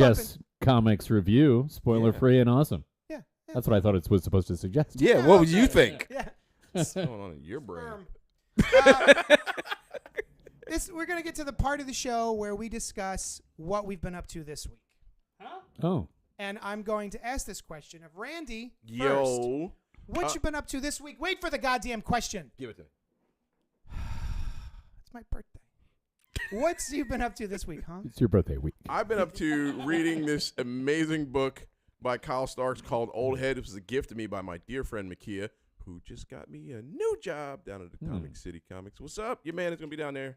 suggests comics review, spoiler free and awesome. Yeah. That's what I thought it was supposed to suggest. Yeah, what would you think? Yeah. What's going on in your brain? We're going to get to the part of the show where we discuss what we've been up to this week. Oh. And I'm going to ask this question of Randy first. Yo. What you been up to this week? Wait for the goddamn question. Give it to me. It's my birthday. What's you been up to this week, huh? It's your birthday week. I've been up to reading this amazing book by Kyle Starks called Old Head. It was a gift to me by my dear friend Makia, who just got me a new job down at the Comic City Comics. What's up? Your man is going to be down there.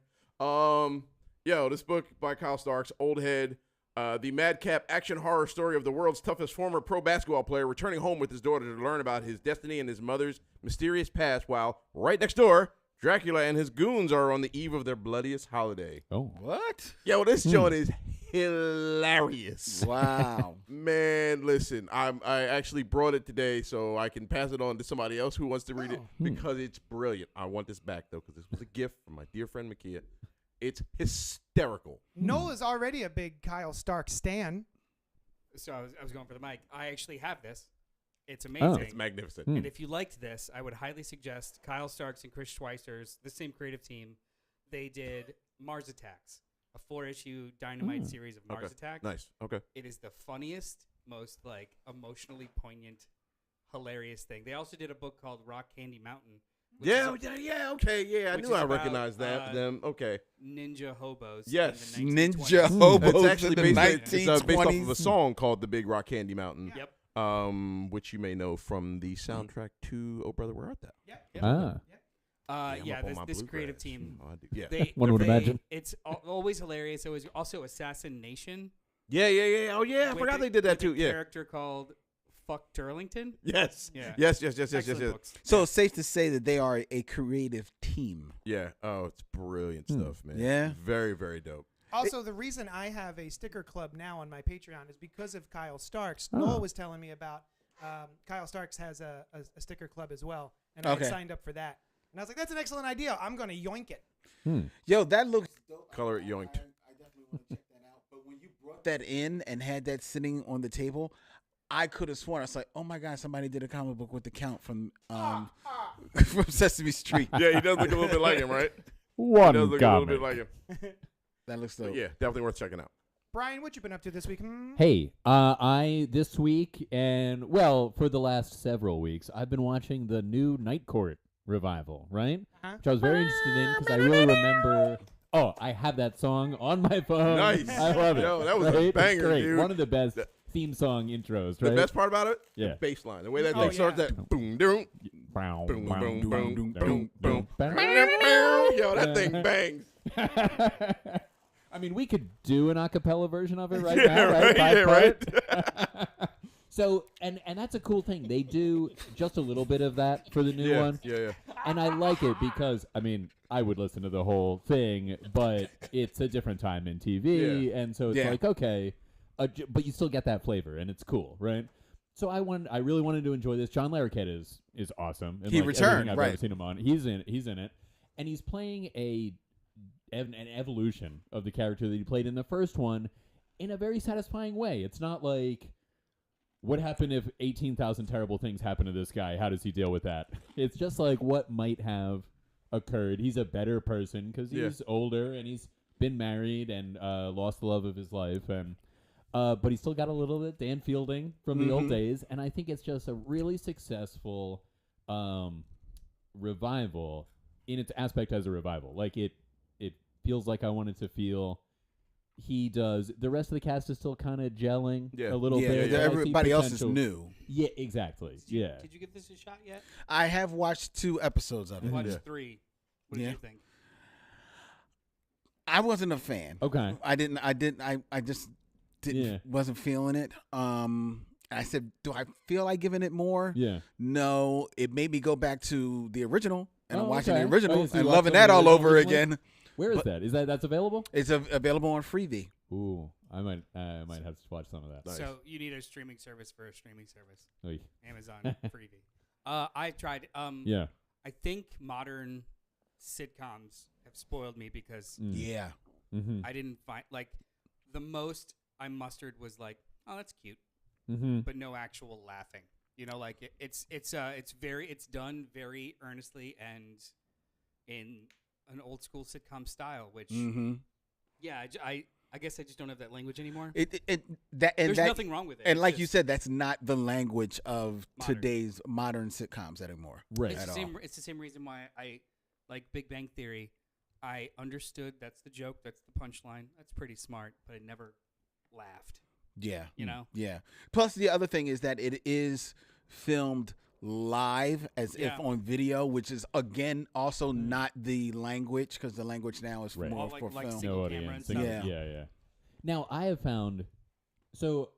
This book by Kyle Starks, Old Head, the madcap action horror story of the world's toughest former pro basketball player returning home with his daughter to learn about his destiny and his mother's mysterious past, while right next door, Dracula and his goons are on the eve of their bloodiest holiday. Oh. What? Yo, this joint is hilarious. Wow. Man, listen, I actually brought it today so I can pass it on to somebody else who wants to read it because it's brilliant. I want this back, though, because this was a gift from my dear friend Makia. It's hysterical. Noah is already a big Kyle Starks stan. So I was going for the mic. I actually have this. It's amazing. Oh. It's magnificent. And if you liked this, I would highly suggest Kyle Starks and Chris Schweizer's, the same creative team. They did Mars Attacks, a 4-issue Dynamite series of Mars Attacks. Nice. Okay. It is the funniest, most emotionally poignant, hilarious thing. They also did a book called Rock Candy Mountain. Okay. I knew I recognized that. Them. Okay. Ninja hobos. Yes. In the 1920s. Ninja hobos It's actually in the based off 1920s. of a song called "The Big Rock Candy Mountain." Yep. Which you may know from the soundtrack to "Oh Brother, Where Art Thou?" Yep. This Bluegrass. creative team. Oh, I do. Yeah. One would imagine. It's always hilarious. It was also Assassination. Yeah. Oh yeah, I forgot they did that too. A Yeah. character called Fuck Turlington. Yes. Yeah. Yes. Excellent books. So it's safe to say that they are a creative team. Yeah. Oh, it's brilliant stuff, man. Yeah. Very, very dope. Also, the reason I have a sticker club now on my Patreon is because of Kyle Starks. Noah was telling me about Kyle Starks has a sticker club as well, and I had signed up for that. And I was like, that's an excellent idea. I'm going to yoink it. Yo, that looks dope. Color it yoinked. I definitely want to check that out. But when you brought that in and had that sitting on the table, I could have sworn, I was like, oh my God, somebody did a comic book with the Count from from Sesame Street. Yeah, he does look a little bit like him, right? One He does look a little bit comic. like him. That looks But dope. yeah, definitely worth checking out. Brian, what you been up to this week? Hey, I this week and for the last several weeks, I've been watching the new Night Court revival, right? Which I was very interested in because I really remember. Oh, I have that song on my phone. Nice. I love it. Yo, that was a right? It's banger, great. dude. One of the best theme song intros, The right? best part about it? Yeah. The bass line. The way that Oh, thing starts, yeah. that boom, boom, Boom, boom, boom, boom, boom, boom, boom, boom, boom. Yo, that thing bangs. I mean, we could do an a cappella version of it right Yeah, now, right? right, Five yeah, part. So, and that's a cool thing. They do just a little bit of that for the new one. Yeah. And I like it because, I mean, I would listen to the whole thing, but it's a different time in TV, and so it's like, okay, but you still get that flavor, and it's cool, right? So I really wanted to enjoy this. John Larroquette is awesome. And He like returned, everything I've right. ever seen him on. He's in it, and he's playing an evolution of the character that he played in the first one in a very satisfying way. It's not like, what happened if 18,000 terrible things happen to this guy? How does he deal with that? It's just like what might have occurred. He's a better person because he's older and he's been married and lost the love of his life, and but he's still got a little bit Dan Fielding from the old days, and I think it's just a really successful revival in its aspect as a revival. Like it feels like I wanted to feel. He does. The rest of the cast is still kind of gelling a little bit. Yeah, but I see everybody else is potential. new. Yeah, exactly. Did you give this a shot yet? I have watched 2 episodes of it. Watched 3. What did you think? I wasn't a fan. Okay. I just didn't wasn't feeling it. I said, do I feel like giving it more? Yeah. No, it made me go back to the original, and I'm watching okay. the original Oh, so you and watched loving the that all original over originally? again. Where is that? Is that's available? It's available on Freevee. Ooh, I might have to watch some of that. Nice. So you need a streaming service for a streaming service. Oy. Amazon Freevee. I tried. Yeah. I think modern sitcoms have spoiled me because Yeah. Mm-hmm. I didn't find the most I mustered was like, oh, that's cute, Mm-hmm. but no actual laughing. You know, like it's done very earnestly and in an old school sitcom style, which yeah, I guess I just don't have that language anymore. There's nothing wrong with it. And It's like you just said, that's not the language of Modern. today's modern sitcoms anymore. Right. it's at the same. all. It's the same reason why I like Big Bang Theory. I understood that's the joke, that's the punchline, that's pretty smart, but I never laughed. Yeah. You know? Yeah. Plus, the other thing is that it is filmed live as if Yeah. on video, which is, again, also not the language, because the language now is Right. more All for like film. single No camera and audience. stuff. Yeah. Yeah. Now, I have found, so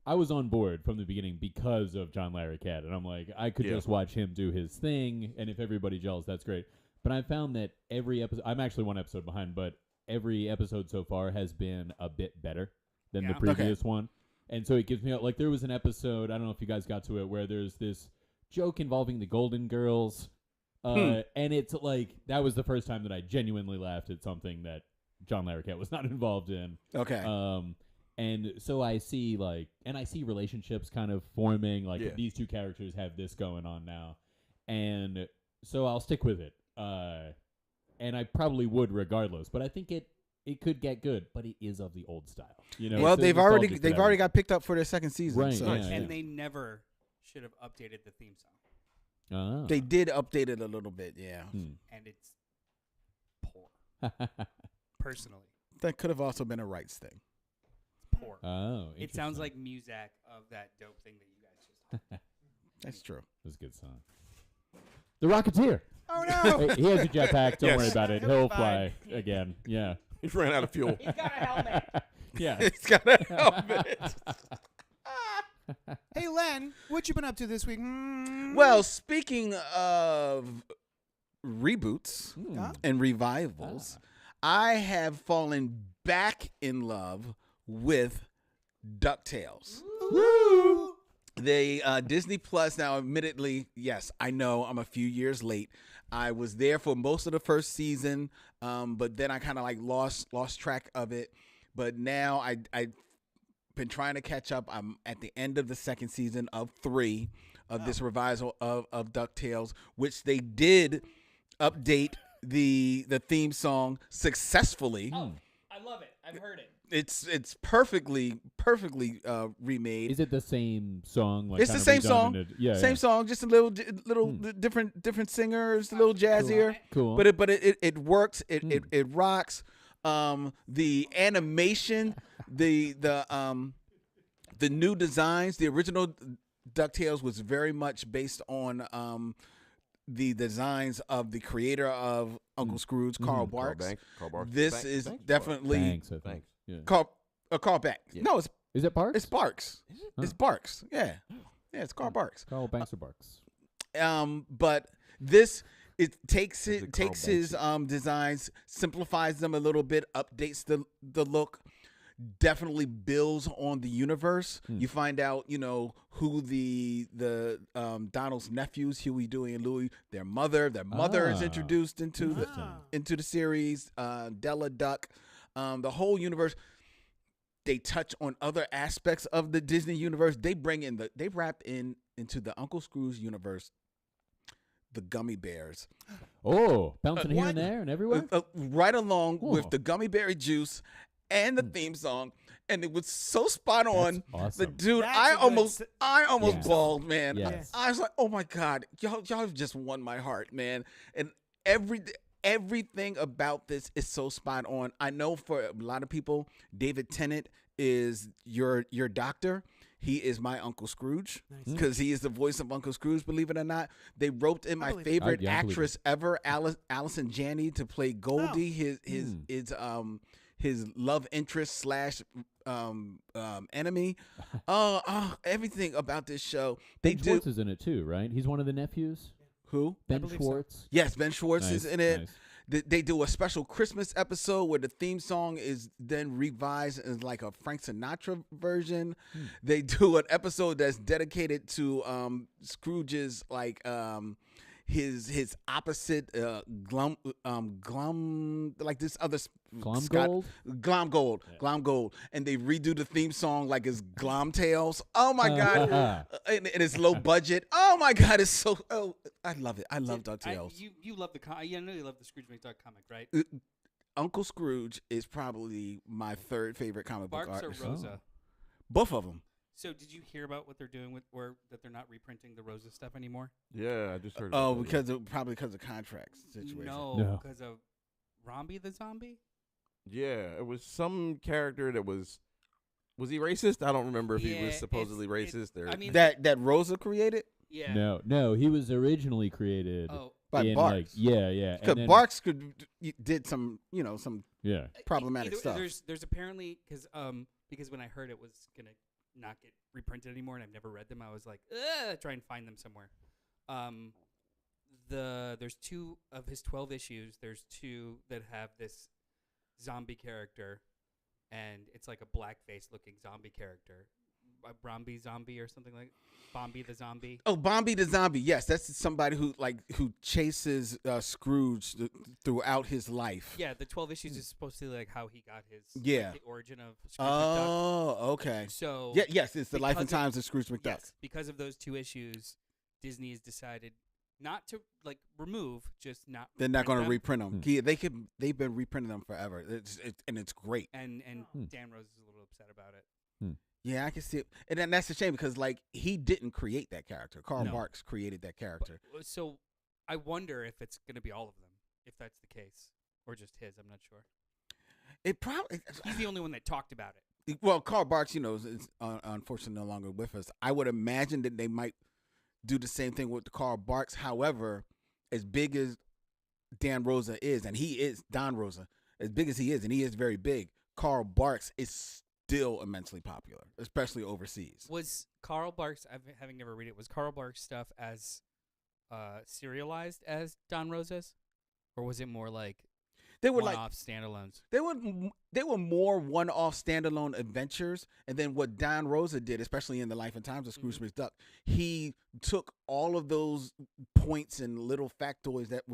I was on board from the beginning because of John Larroquette, and I'm like, I could Yeah. just watch him do his thing, and if everybody gels, that's great. But I found that every episode, I'm actually one episode behind, but every episode so far has been a bit better than the Yeah. previous one. And so it gives me, like, there was an episode, I don't know if you guys got to it, where there's this joke involving the Golden Girls. And it's like, that was the first time that I genuinely laughed at something that John Larroquette was not involved in. Okay. And so I see, like, and I see relationships kind of forming, like, Yeah. these two characters have this going on now. And so I'll stick with it. And I probably would regardless, but I think it could get good, but it is of the old style. You know, Well, it's they've nostalgic already for that reason. got picked up for their second season. Right, So. yeah. And they never should have updated the theme song. Ah. They did update it a little bit, yeah. And it's poor. Personally. That could have also been a rights thing. It's poor. Oh, It sounds interesting. like music of that dope thing that you guys just That's true. That's a good song. The Rocketeer. Oh no! He has a jetpack. Don't Yes. worry about it. He'll be He'll fine. fly again. Yeah. He's ran out of fuel. He's got a helmet. Yeah. It's got a helmet. Hey Len, what you been up to this week? Well, speaking of reboots Hmm. and revivals, I have fallen back in love with DuckTales. Woo! They Disney Plus now. Admittedly, yes, I know I'm a few years late. I was there for most of the first season, but then I kind of like lost track of it. But now I've been trying to catch up. I'm at the end of the second season of 3 of this revival of DuckTales, which they did update the theme song successfully. I love it. I've heard it. It's perfectly remade. Is it the same song? Like It's kind the of same song. redundant? Yeah. Same yeah. song, just a little different singers, a little jazzier. Cool. But it works. It rocks. The animation, the new designs, the original DuckTales was very much based on the designs of the creator of Uncle Scrooge, Carl Barks. Carl Barks. This Banks- is Banks? definitely Thanks. I think. Thanks. Yeah. Carl Back. Yeah. No, it's Is it Barks? Barks. It's Barks. Yeah, it's Carl Barks. Carl Banks or Barks? But this takes Is it Carl his designs, simplifies them a little bit, updates the look, definitely builds on the universe. You find out, who the Donald's nephews, Huey, Dewey, and Louie, their mother is introduced into the series. Della Duck, the whole universe. They touch on other aspects of the Disney universe. They wrap into the Uncle Scrooge universe the gummy bears. Oh, bouncing here and there and everywhere? Right along Cool. with the gummy berry juice and the theme song. And it was so spot on. That's The awesome. dude, That's I a good almost Yeah. bawled, man. Yes. I was like, oh my God, y'all have just won my heart, man. And everything about this is so spot on. I know for a lot of people, David Tennant is your doctor. He is my Uncle Scrooge because he is the voice of Uncle Scrooge, believe it or not. They roped in my believe it. favorite Yeah, I believe actress ever, Allison Janney, to play Goldie, his love interest / enemy. Everything about this show. They Ben do. Schwartz is in it too, right? He's one of the nephews. Who? Ben believe so. Schwartz. Yes, Ben Schwartz is Nice, in it. nice. They do a special Christmas episode where the theme song is then revised as like a Frank Sinatra version. They do an episode that's dedicated to Scrooge's like his opposite glum like this other Glum Scott, Gold? Glom Gold, Yeah. Glom Gold, and they redo the theme song like it's Glom Tales. Oh my god, and it's low budget. Oh my god, it's so. Oh, I love it. I love DuckTales. You love you know you love the Scrooge McDuck comic, right? Uncle Scrooge is probably my third favorite comic book Barks or artist. Rosa? Both of them. So did you hear about what they're doing with, or that they're not reprinting the Rosa stuff anymore? Yeah, I just heard. Oh, about that. probably because of contracts situation. No. because of Romby the zombie. Yeah, it was some character that was he racist? I don't remember if he was Yeah, supposedly it's- racist. Or I mean, That Rosa created yeah. No, he was originally created Oh, by in Barks. like yeah. Because and then- Barks did some some Yeah. problematic stuff. There's apparently because when I heard it was gonna not get reprinted anymore, and I've never read them, I was like, try and find them somewhere. There's 2 of his 12 issues. There's 2 that have this zombie character, and it's like a blackface looking zombie character, Bromby zombie or something like Bombi the zombie. Oh, Bombi the zombie. Yes, that's somebody who chases Scrooge throughout his life. Yeah, the 12 issues is supposed to be like how he got his Yeah. the origin of Scrooge McDuck. Oh, okay. So Yes, it's the life and because of- times of Scrooge McDuck. yes, because of those 2 issues, Disney has decided not to remove, just not. They're not going to reprint reprint them. Yeah, they've been reprinting them forever. And it's great. them. And Dan Rose is a little upset about it. Yeah, I can see it. And then that's a shame because he didn't create that character. Karl No. Barks created that character. So I wonder if it's going to be all of them, if that's the case, or just his. I'm not sure. It probably He's the only one that talked about it. well, Karl Barks, is unfortunately no longer with us. I would imagine that they might do the same thing with the Karl Barks. However, as big as Dan Rosa is, and he is Don Rosa, as big as he is, and he is very big, Karl Barks is still immensely popular, especially overseas. Was Karl Barks, having never read it, was Karl Barks stuff as serialized as Don Rosa's? Or was it more like They were one-off standalones? They were more one-off standalone adventures, and then what Don Rosa did, especially in the Life and Times of Scrooge McDuck, he took all of those points and little factoids that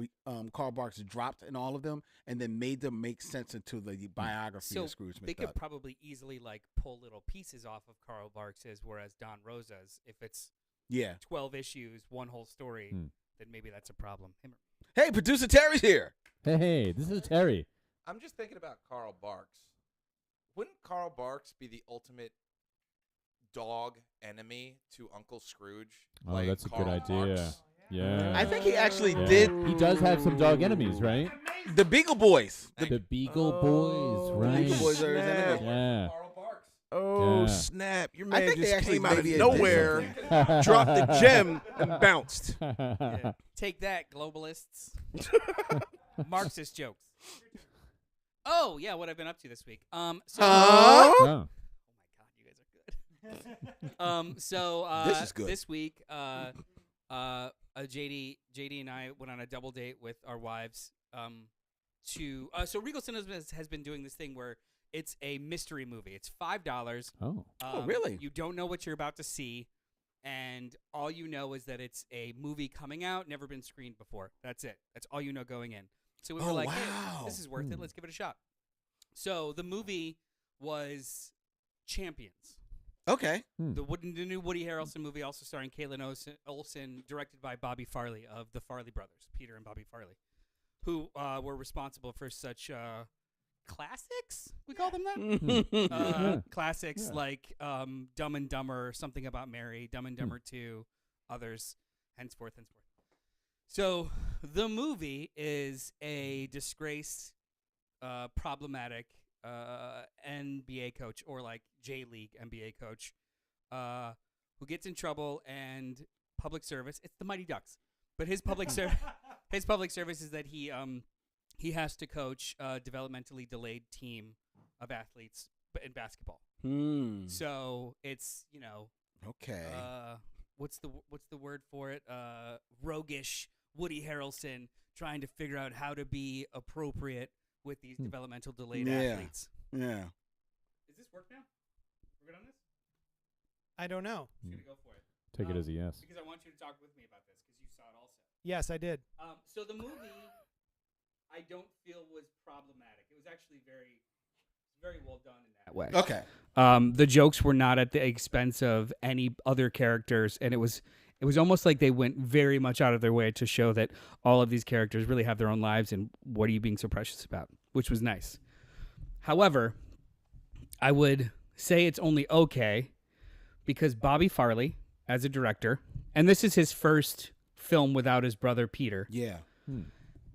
Karl Barks dropped in all of them, and then made them make sense into the biography So of Scrooge McDuck. they could probably easily pull little pieces off of Karl Barks's, whereas Don Rosa's, if it's 12 issues, one whole story, then maybe that's a problem. Hey, producer Terry's here. Hey, this is Terry. I'm just thinking about Karl Barks. Wouldn't Karl Barks be the ultimate dog enemy to Uncle Scrooge? Oh, like that's a good Karl idea. Barks? Yeah. I think he actually Yeah. did He does have some dog enemies, right? the Beagle Boys. The Beagle Boys, right? Beagle Boys are his enemy. Yeah. Karl Barks. Oh Yeah. snap! Your I man think they just actually came out of maybe did nowhere, something. dropped the gem, and bounced. Take that, globalists. Marxist jokes. Oh, yeah, what I've been up to this week. Oh. Oh my God, you guys are good. This is good. This week, JD and I went on a double date with our wives. So Regal Cinemas has been doing this thing where it's a mystery movie. It's $5. Oh. Really? You don't know what you're about to see, and all you know is that it's a movie coming out, never been screened before. That's it. That's all you know going in. So we were like, wow. hey, this is worth it. Let's give it a shot. So the movie was Champions. Okay. The new Woody Harrelson movie, also starring Caitlin Olsen, directed by Bobby Farley of the Farley brothers, Peter and Bobby Farley, who were responsible for such classics. We call them that. Classics like Dumb and Dumber, Something About Mary, Dumb and Dumber 2, others, henceforth. So the movie is a disgraced, problematic NBA coach, or like J League NBA coach, who gets in trouble, and public service. It's the Mighty Ducks, but his public service is that he has to coach a developmentally delayed team of athletes in basketball. So it's Okay. What's the word for it? Roguish Woody Harrelson trying to figure out how to be appropriate with these developmental delayed athletes. Yeah. Is this work now? We're good on this? I don't know. I'm just gonna go for it. Take it as a yes. Because I want you to talk with me about this, because you saw it also. Yes, I did. So the movie, I don't feel was problematic. It was actually very well done in that way. Okay. The jokes were not at the expense of any other characters, and it was almost like they went very much out of their way to show that all of these characters really have their own lives, and what are you being so precious about, which was nice. However, I would say it's only okay because Bobby Farley, as a director, and this is his first film without his brother Peter, Yeah.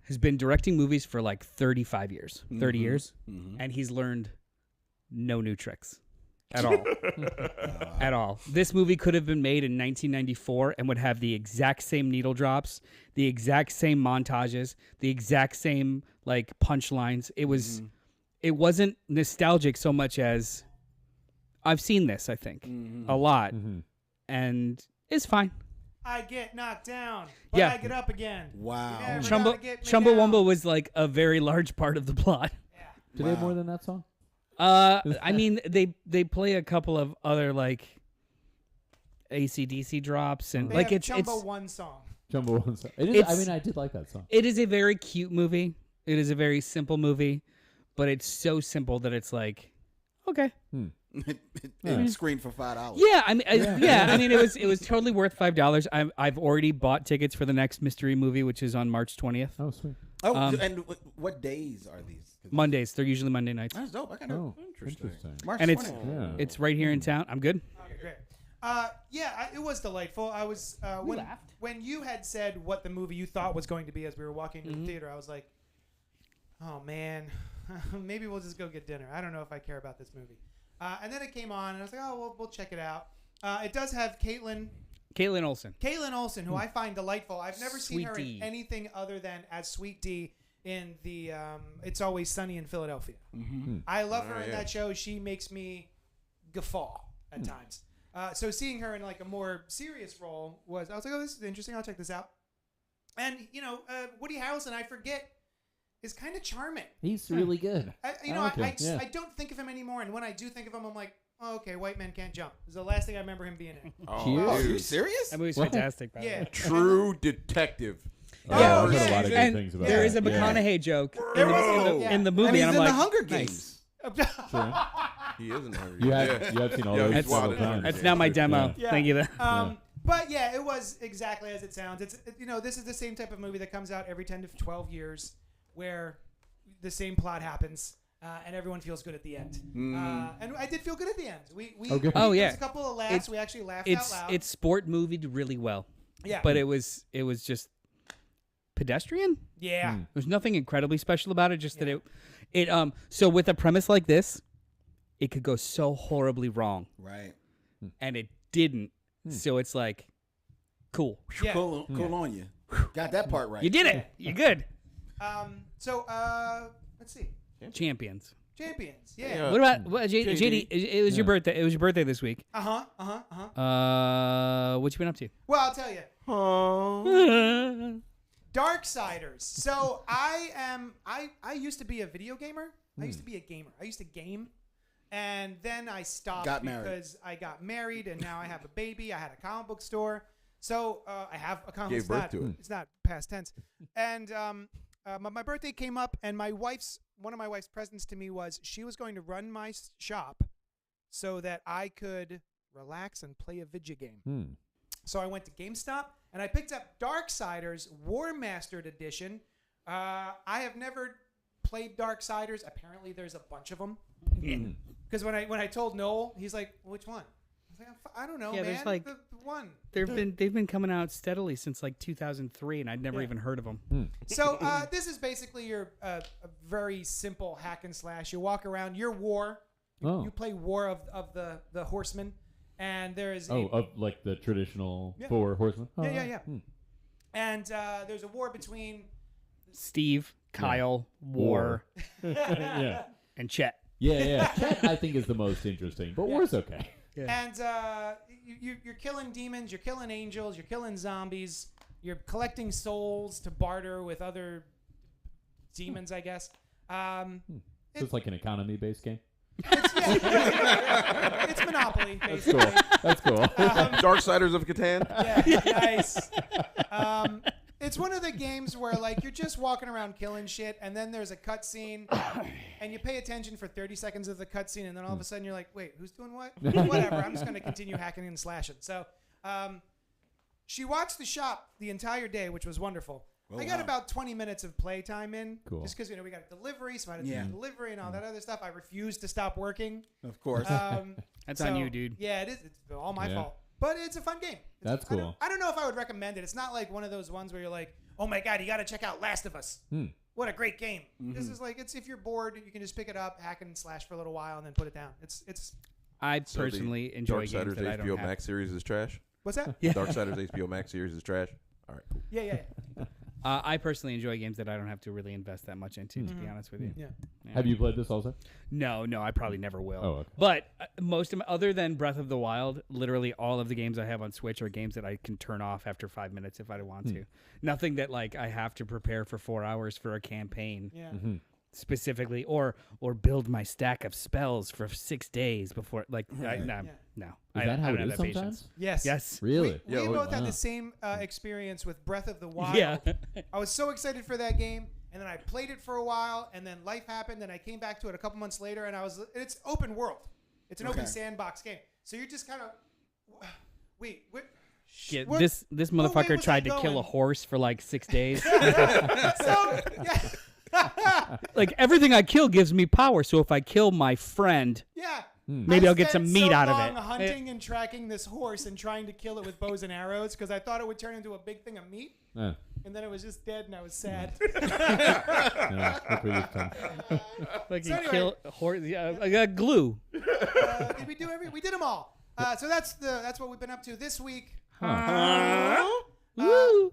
has been directing movies for like 35 years, 30 years, and he's learned no new tricks at all. At all. This movie could have been made in 1994 and would have the exact same needle drops, the exact same montages, the exact same like punchlines. It wasn't nostalgic so much as I've seen this, I think, a lot, and it's fine. I get knocked down, but Yeah. I get up again. Wow. Yeah, Chumbawamba was like a very large part of the plot. Do they have more than that song? I mean, they play a couple of other like AC/DC drops and They like have it's Chumbo one song. Jumbo one song. It is. I mean, I did like that song. it is a very cute movie. It is a very simple movie, but it's so simple that it's like okay. It screened for $5. Yeah, I mean, I mean, it was totally worth $5. I've already bought tickets for the next mystery movie, which is on March 20th. Oh, sweet. Oh, and what days are these? Mondays. They're usually Monday nights, That's dope. I kind of Interesting. March and it's 20th. Yeah. it's right here in town. I'm good. Okay, great. It was delightful. I was when you had said what the movie you thought was going to be as we were walking to the theater. I was like, oh man, maybe we'll just go get dinner. I don't know if I care about this movie. And then it came on, and I was like, oh, we'll check it out. It does have Caitlin Olsen, who I find delightful. I've never seen her in anything other than as Sweet D in the It's Always Sunny in Philadelphia. I love her in that show. She makes me guffaw at times. So seeing her in like a more serious role I was like, oh, this is interesting. I'll check this out. And, Woody Harrelson, I forget, is kind of charming. He's really good. I don't think of him anymore. And when I do think of him, I'm like, oh, okay, White Men Can't Jump. This is the last thing I remember him being in. Oh, are you serious? That movie's fantastic. By the way. True detective. Yeah, I've heard a lot of good And things about there that. is a McConaughey joke And in the movie, and he's I'm in like, the Hunger nice. Games. Sure. He isn't hungry. You have seen all those he's several wild. times. That's now my demo. Yeah. Thank you. But yeah, it was exactly as it sounds. It's this is the same type of movie that comes out every 10 to 12 years, where the same plot happens and everyone feels good at the end. And I did feel good at the end. We Okay. Oh, yeah. There was a couple of laughs. We actually laughed out loud. It's sport movied really well. Yeah. But it was just pedestrian. Yeah. There's nothing incredibly special about it. Just that it so with a premise like this, it could go so horribly wrong, Right. and it didn't. So it's like, cool. Yeah. Cool on you. Got that part right. You did it. You're good. So let's see. Champions. Champions. Yeah. What about JD? It was your birthday. It was your birthday this week. Uh-huh. What you been up to? Well, I'll tell you. Darksiders. So I used to be a video gamer. I used to be a gamer. I used to game. And then I stopped because I got married and now I have a baby. I had a comic book store. So I have a comic book. Gave birth to it. It's not past tense. And my birthday came up, and one of my wife's presents to me was she was going to run my shop so that I could relax and play a video game. So I went to GameStop and I picked up Darksiders War Mastered Edition. I have never played Darksiders. Apparently, there's a bunch of them. Because when I told Noel, he's like, well, "Which one?" I was like, "I don't know, man. There's like the one." they've been coming out steadily since like 2003, and I'd never even heard of them. So this is basically your a very simple hack and slash. You walk around. You're War. You play War of the Horsemen, and there is of like the traditional 4 horsemen. Oh, yeah. And there's a war between Steve, Kyle, War, yeah. and Chet. Yeah. Chet, I think, is the most interesting, but War's okay. And you're killing demons, you're killing angels, you're killing zombies, you're collecting souls to barter with other demons, I guess. So it's like an economy-based game. It's Monopoly, basically. That's cool. Darksiders of Catan. Yeah, nice. It's one of the games where like you're just walking around killing shit, and then there's a cutscene, and you pay attention for 30 seconds of the cutscene, and then all of a sudden you're like, wait, who's doing what? Whatever. I'm just going to continue hacking and slashing. So, she watched the shop the entire day, which was wonderful. I got about 20 minutes of playtime in, just because we got a delivery, so I had to do delivery and all that other stuff. I refused to stop working. Of course. That's on you, dude. Yeah, it is. It's all my fault. But it's a fun game. That's cool. I don't know if I would recommend it. It's not like one of those ones where you're like, oh my God, you got to check out Last of Us. What a great game. This is like, it's if you're bored, you can just pick it up, hack and slash for a little while, and then put it down. It's. I personally enjoy games that I don't HBO have. Max series is trash. What's that? Yeah. Darksiders HBO Max series is trash. All right, cool. Yeah. I personally enjoy games that I don't have to really invest that much into, to be honest with you. Yeah. Have you played this also? No, I probably never will. Oh, okay. But most of other than Breath of the Wild, literally all of the games I have on Switch are games that I can turn off after 5 minutes if I want to. Nothing that like I have to prepare for 4 hours for a campaign. Yeah. Specifically, or build my stack of spells for 6 days before. Like, no. Is I that how don't it have is that patience. sometimes? Yes. Really? We both had the same experience with Breath of the Wild. Yeah. I was so excited for that game, and then I played it for a while, and then life happened, and I came back to it a couple months later, and it's open world. It's an open sandbox game. So you're just kind of, wait, what? Yeah, What- this what way motherfucker was tried I to kill a going? horse for like 6 days. So, yeah. Like everything I kill gives me power. So if I kill my friend, Yeah. maybe I I'll get some spent meat so out of long it. hunting and tracking this horse and trying to kill it with bows and arrows because I thought it would turn into a big thing of meat, and then it was just dead, and I was sad. Like So you anyway. kill a horse. I got glue. Did we do we did them all. So that's what we've been up to this week. Woo!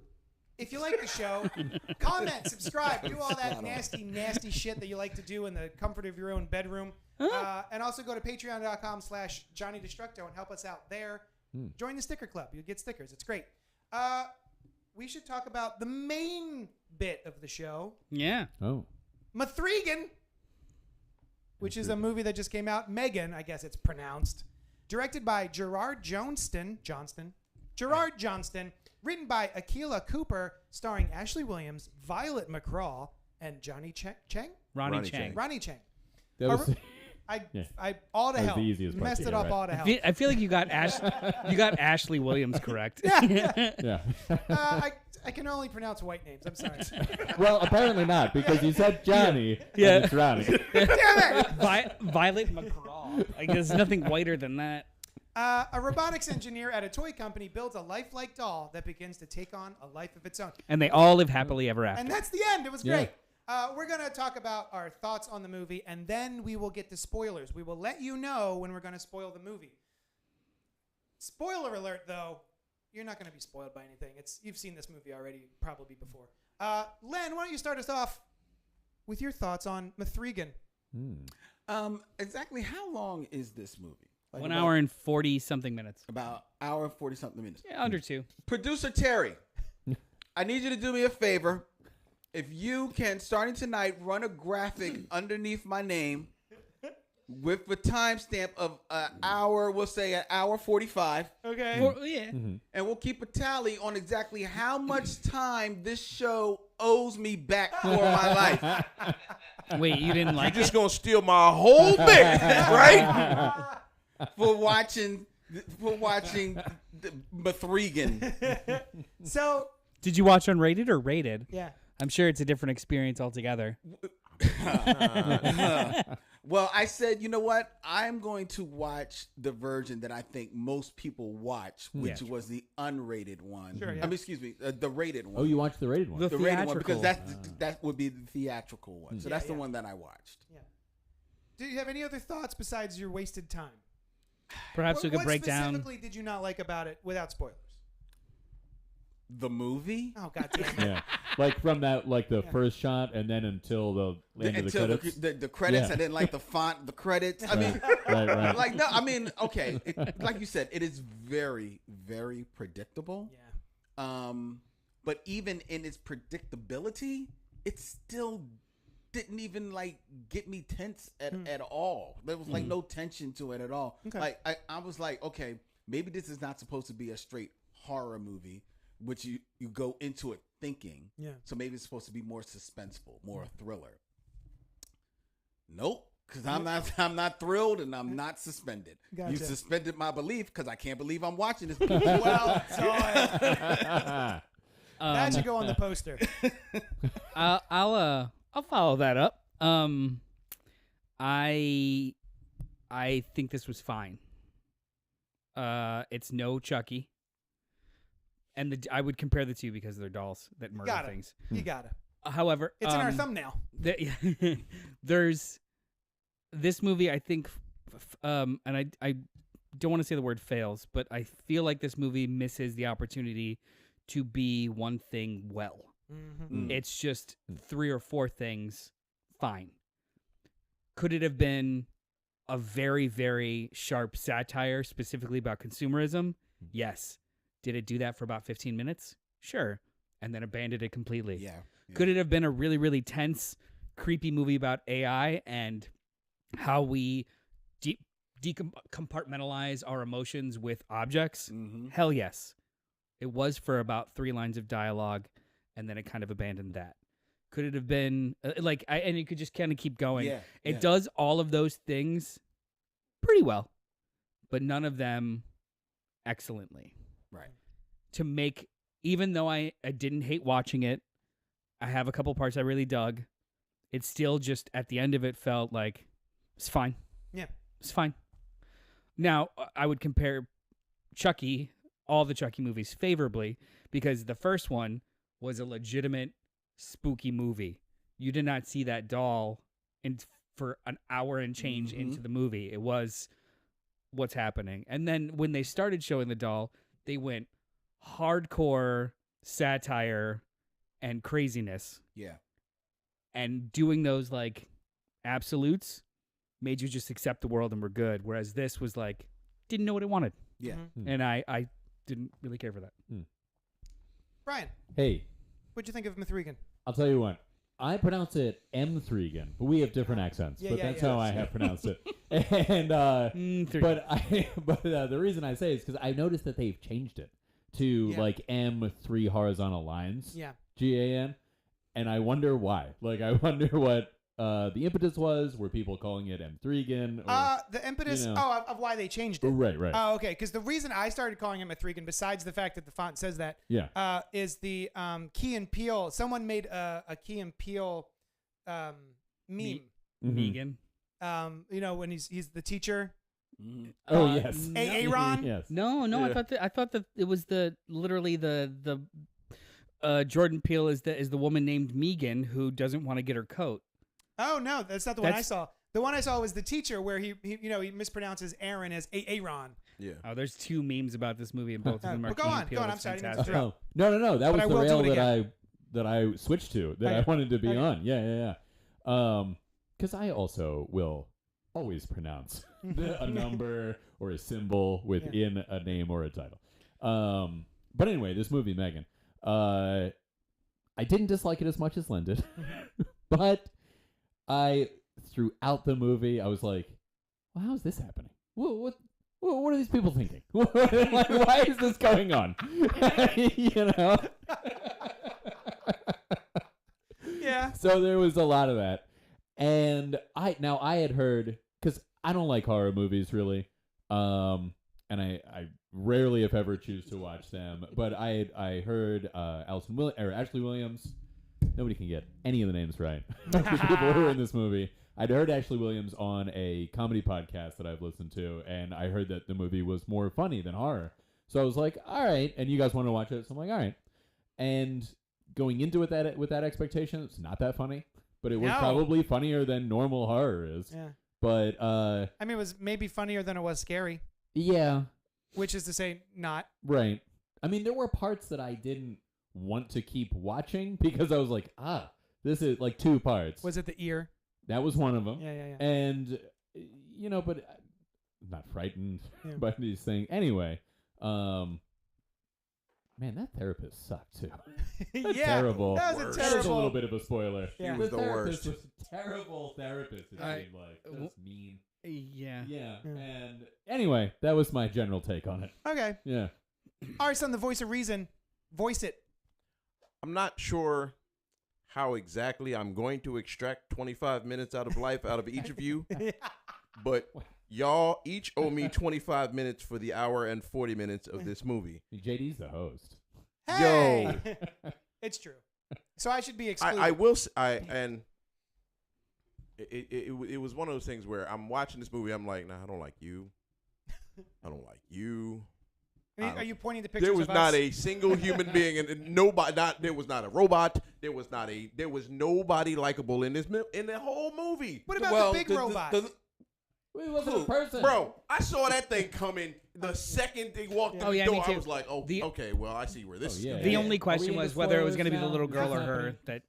If you like the show, comment, subscribe, do all that nasty shit that you like to do in the comfort of your own bedroom. And also go to patreon.com/JohnnyDestructo and help us out there. Join the sticker club. You'll get stickers. It's great. We should talk about the main bit of the show, Yeah. Oh. M3GAN, which is a movie that just came out. M3GAN, I guess it's pronounced. Directed by Gerard Johnston. Written by Akilah Cooper, starring Ashley Williams, Violet McCraw, and Johnny Chang? Ronnie Ronnie Chang. Ronnie Chang. That was, I Yeah. all to That was hell. the easiest part Messed to it get up right. all to hell. I feel like you got Ashley Williams correct. yeah. I can only pronounce white names. I'm sorry. Well, apparently not, because you said Johnny. Yeah. And it's Ronnie. Damn it! Violet McCraw. Like there's nothing whiter than that. A robotics engineer at a toy company builds a lifelike doll that begins to take on a life of its own. And they all live happily ever after. And that's the end. It was Yeah. great. We're going to talk about our thoughts on the movie, and then we will get to spoilers. We will let you know when we're going to spoil the movie. Spoiler alert, though. You're not going to be spoiled by anything. You've seen this movie already, probably before. Len, why don't you start us off with your thoughts on M3GAN? Exactly how long is this movie? Like 1 about- hour and 40-something minutes. About hour and 40-something minutes. Yeah, under 2. Producer Terry, I need you to do me a favor. If you can, starting tonight, run a graphic underneath my name with a timestamp of an hour, we'll say an hour 45, Okay. Yeah. and we'll keep a tally on exactly how much time this show owes me back for my life. Wait, you didn't like You're just it? gonna steal my whole bit, right? for watching the M3GAN. So, Did you watch unrated or rated? yeah. I'm sure it's a different experience altogether. Well, I said, you know what? I'm going to watch the version that I think most people watch, which Yeah. was the unrated one. Sure, yeah. I mean, excuse me, the rated one. Oh, you watched the rated one. the rated one, because theatrical. that would be the theatrical one. So Yeah, that's the yeah. one that I watched. Yeah. Do you have any other thoughts besides your wasted time? Perhaps we could break What down. specifically did you not like about it without spoilers? The movie? Oh, God damn it. Yeah. Like from that, like the first shot, and then until the end of the Until credits. the credits, Yeah. I didn't like the font, the credits. I mean, right. like, no, I mean, okay. Like you said, it is very, very predictable. Yeah. But even in its predictability, it still didn't even like get me tense at all. There was like no tension to it at all. Okay. Like I was like, okay, maybe this is not supposed to be a straight horror movie, which you go into it thinking. Yeah. So maybe it's supposed to be more suspenseful, more a thriller. Nope. Because I'm not thrilled and I'm not suspended. Gotcha. You suspended my belief because I can't believe I'm watching this. Well done. That should go on the poster. I'll follow that up. I think this was fine. It's no Chucky, and I would compare the two because they're dolls that murder things. You gotta. However, It's in our thumbnail. There's this movie. I think, and I don't want to say the word fails, but I feel like this movie misses the opportunity to be one thing well. Mm-hmm. It's just 3 or 4 things fine. Could it have been a very, very sharp satire specifically about consumerism? Yes. Did it do that for about 15 minutes? Sure. And then abandoned it completely. Yeah. Could it have been a really, really tense, creepy movie about AI and how we compartmentalize our emotions with objects? Mm-hmm. Hell yes. It was for about 3 lines of dialogue, and then it kind of abandoned that. Could it have been and you could just kind of keep going. Yeah. It does all of those things pretty well, but none of them excellently. Right. To make, even though I didn't hate watching it, I have a couple parts I really dug. It still just at the end of it felt like it's fine. Yeah. It's fine. Now, I would compare Chucky, all the Chucky movies, favorably because the first one was a legitimate spooky movie. You did not see that doll for an hour and change into the movie. It was what's happening. And then when they started showing the doll, they went hardcore satire and craziness. Yeah. And doing those like absolutes made you just accept the world and we're good. Whereas this was like, didn't know what it wanted. Yeah. Mm-hmm. And I didn't really care for that. Brian, Hey, what'd you think of M3GAN? I'll tell you what. I pronounce it M3GAN, but we have different accents. Yeah, but yeah, that's yeah. how I have pronounced it. And the reason I say is because I noticed that they've changed it to like M3 horizontal lines. Yeah. GAN, and I wonder why. Like, I wonder what the impetus was. Were people calling it M3GAN? The impetus of why they changed it. Right. Oh, okay. Because the reason I started calling him M3GAN, besides the fact that the font says that, is the Key and Peele. Someone made a Key and Peele meme. Megan. When he's the teacher. Mm-hmm. Oh yes. Aaron. Yes. No. Yeah. I thought that it was literally the Jordan Peele is the woman named Megan who doesn't want to get her coat. Oh no, that's not the one I saw. The one I saw was the teacher where he mispronounces Aaron as Aaron. Yeah. Oh, there's 2 memes about this movie and both of them are Go Key on. and Peele. I'm It's sorry. I didn't fantastic. interrupt. No. That But I was the will do rail it again. that I switched to that I wanted to be Okay. on. Yeah. Because I also will always pronounce a number or a symbol within a name or a title. But anyway, this movie, M3GAN. I didn't dislike it as much as Len did, but throughout the movie, I was like, well, how is this happening? What are these people thinking? Like, why is this going on? Yeah. So there was a lot of that. And I had heard, because I don't like horror movies really, and I rarely, if ever, choose to watch them. But I heard Ashley Williams. Nobody can get any of the names right. The people who were in this movie. I'd heard Ashley Williams on a comedy podcast that I've listened to, and I heard that the movie was more funny than horror. So I was like, all right. And you guys want to watch it? So I'm like, all right. And going into it with that expectation, it's not that funny, but it was probably funnier than normal horror is. Yeah. But I mean, it was maybe funnier than it was scary. Yeah. Which is to say, not. Right. I mean, there were parts that I didn't want to keep watching because I was like, this is like 2 parts. Was it the ear? That was one of them. Yeah. And, but I'm not frightened by these things. Anyway, man, that therapist sucked too. That's terrible. That was a terrible. That was a little bit of a spoiler. Yeah. He was the therapist worst. was a terrible therapist, it seemed like. That's mean. Yeah. Yeah. And anyway, that was my general take on it. Okay. Yeah. All right, son, the voice of reason. Voice it. not sure how exactly I'm going to extract 25 minutes out of life out of each of you, but y'all each owe me 25 minutes for the hour and 40 minutes of this movie. JD's the host. Hey! It's true. So I should be excluded. I will. And it was one of those things where I'm watching this movie. I'm like, nah, I don't like you. I don't like you. Are you pointing to pictures? There was of not us? a single human being, and nobody. There was not a robot. There was nobody likable in in the whole movie. What about the big robot? It wasn't a person. Bro, I saw that thing coming the second they walked through the door. me too. I was like, okay, well, I see where this is going. The only question into was whether it was spoilers going to be the now? little girl or What's her. happening? That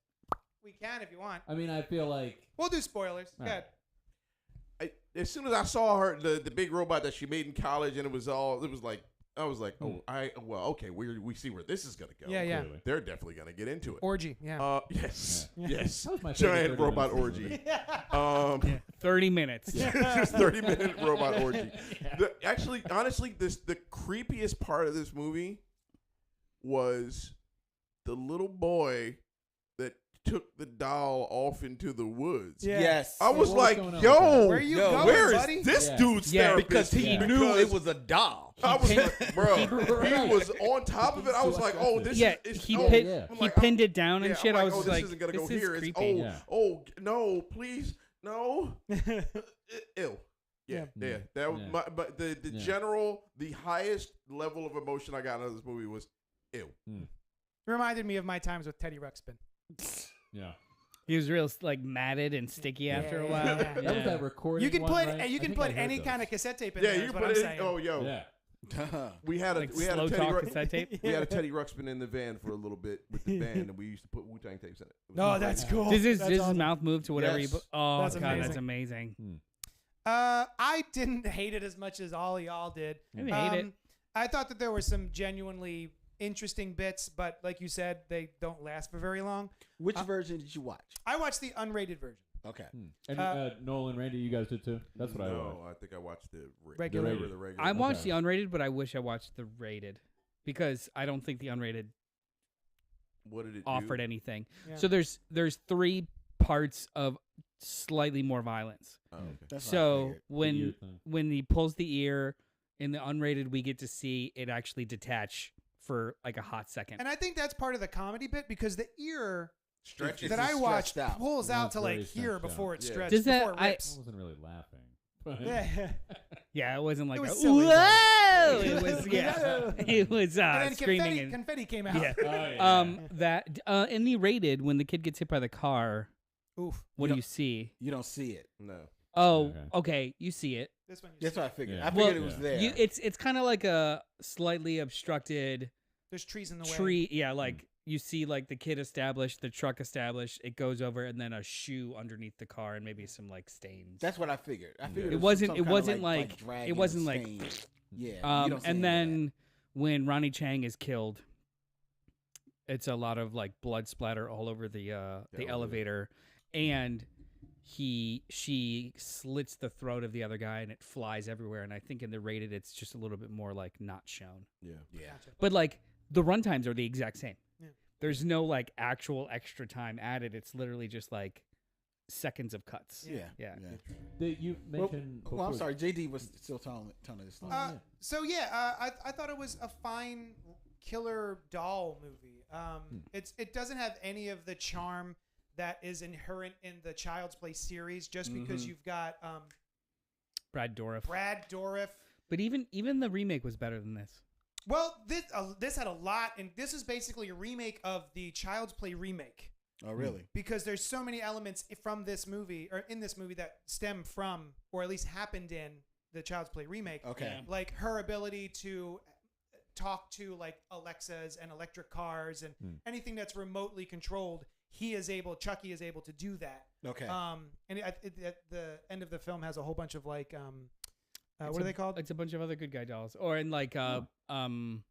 We can if you want. I mean, I feel like We'll do spoilers. All Good. As soon as I saw her, the big robot that she made in college, and it was like, I was like, okay, we see where this is gonna go. Yeah, yeah. clearly. They're definitely gonna get into it. Orgy. Yeah. Yes, Yeah. yes. That was my favorite Giant 30 robot minutes of the orgy. 30 minutes. Just 30-minute robot orgy. Actually, honestly, the creepiest part of this movie was the little boy that took the doll off into the woods. Yeah. Yes. I was What's like, going on yo, Where you Yo, going, where is buddy? this Yeah. dude's Yeah, therapist? because he Yeah. knew it was a doll. I was like, bro, he Right. was on top of it. I was like, oh, this Yeah, is. he oh, pinned, yeah. I'm he like, pinned it down and yeah, shit. I'm I was oh, like, this isn't gonna this go is here. creepy. It's, Yeah. no, please, no. Ew. Yeah. That was Yeah. but the Yeah. general, the highest level of emotion I got out of this movie was ew. Reminded me of my times with Teddy Ruxpin. Yeah. He was real like matted and sticky after a Yeah, while. yeah, That was that recording. You can one, put right? you I can think I put heard any those. kind of cassette tape in Yeah, there. you Is put what I'm it. saying. Oh, yo, Yeah. we had a Like we had slow a Teddy talk Ruxpin. cassette tape. We had a Teddy Ruxpin in the van for a little bit with the band, and we used to put Wu-Tang tapes in it. It was No, great. that's cool. Does his That's awesome. mouth move to whatever Yes. you put? Oh, That's God, that's amazing. amazing. I didn't hate it as much as all y'all did. I didn't hate it. I thought that there were some genuinely interesting bits, but like you said, they don't last for very long. Which version did you watch? I watched the unrated version. Okay. And Nolan, Randy, you guys did too. That's what I watched. No, I think I watched the Regular. The regular. I watched Okay. the unrated, but I wish I watched the rated because I don't think the unrated What did it offered do? anything. Yeah. So there's 3 parts of slightly more violence. Oh, okay. That's what I So figured. The ear when thing. he pulls the ear in the unrated, we get to see it actually detach for like a hot second. And I think that's part of the comedy bit because the ear Stretches that is I watched stretched out. pulls Yeah, out it's to like very here stretched before out. it Yeah. stretches, Does that- before it I- rips. I wasn't really laughing. But Yeah. Yeah, it wasn't like was a, silly, though. whoa. It was Yeah. it was And then screaming and confetti came out. yeah. Oh, yeah. That in the rated when the kid gets hit by the car, Oof. what You do you see? You don't see it. No. Oh, Okay. okay, you see it. This one. You That's see. what I figured. Yeah. I figured Well, it was yeah. there. It's kind of like a slightly obstructed There's trees in the way. tree. Yeah, like you see like the kid established, the truck established, it goes over and then a shoe underneath the car and maybe some like stains. That's what I figured. I figured It was wasn't- some it kinda wasn't like like- dragging it wasn't and like- stain. Yeah. you don't see and any of then when Ronnie Chang is killed, it's a lot of like blood splatter all over the elevator, and she slits the throat of the other guy and it flies everywhere. And I think in the rated, it's just a little bit more like not shown. Yeah. that. Yeah. Gotcha. But like the runtimes are the exact same. Yeah. There's no like actual extra time added. It's literally just like seconds of cuts. Yeah. Yeah. You mentioned. Well, I'm before- sorry. JD was still telling this story. So I thought it was a fine killer doll movie. It doesn't have any of the charm that is inherent in the Child's Play series, just because you've got Brad Dourif. Brad Dourif. But even the remake was better than this. Well, this had a lot, and this is basically a remake of the Child's Play remake. Oh, really? Because there's so many elements from this movie, or in this movie, that stem from, or at least happened in the Child's Play remake. Okay. Yeah. Like her ability to talk to like Alexas and electric cars and anything that's remotely controlled. Chucky is able to do that. Okay. And at the end of the film has a whole bunch of like, what are they called? It's a bunch of other good guy dolls, or in like drones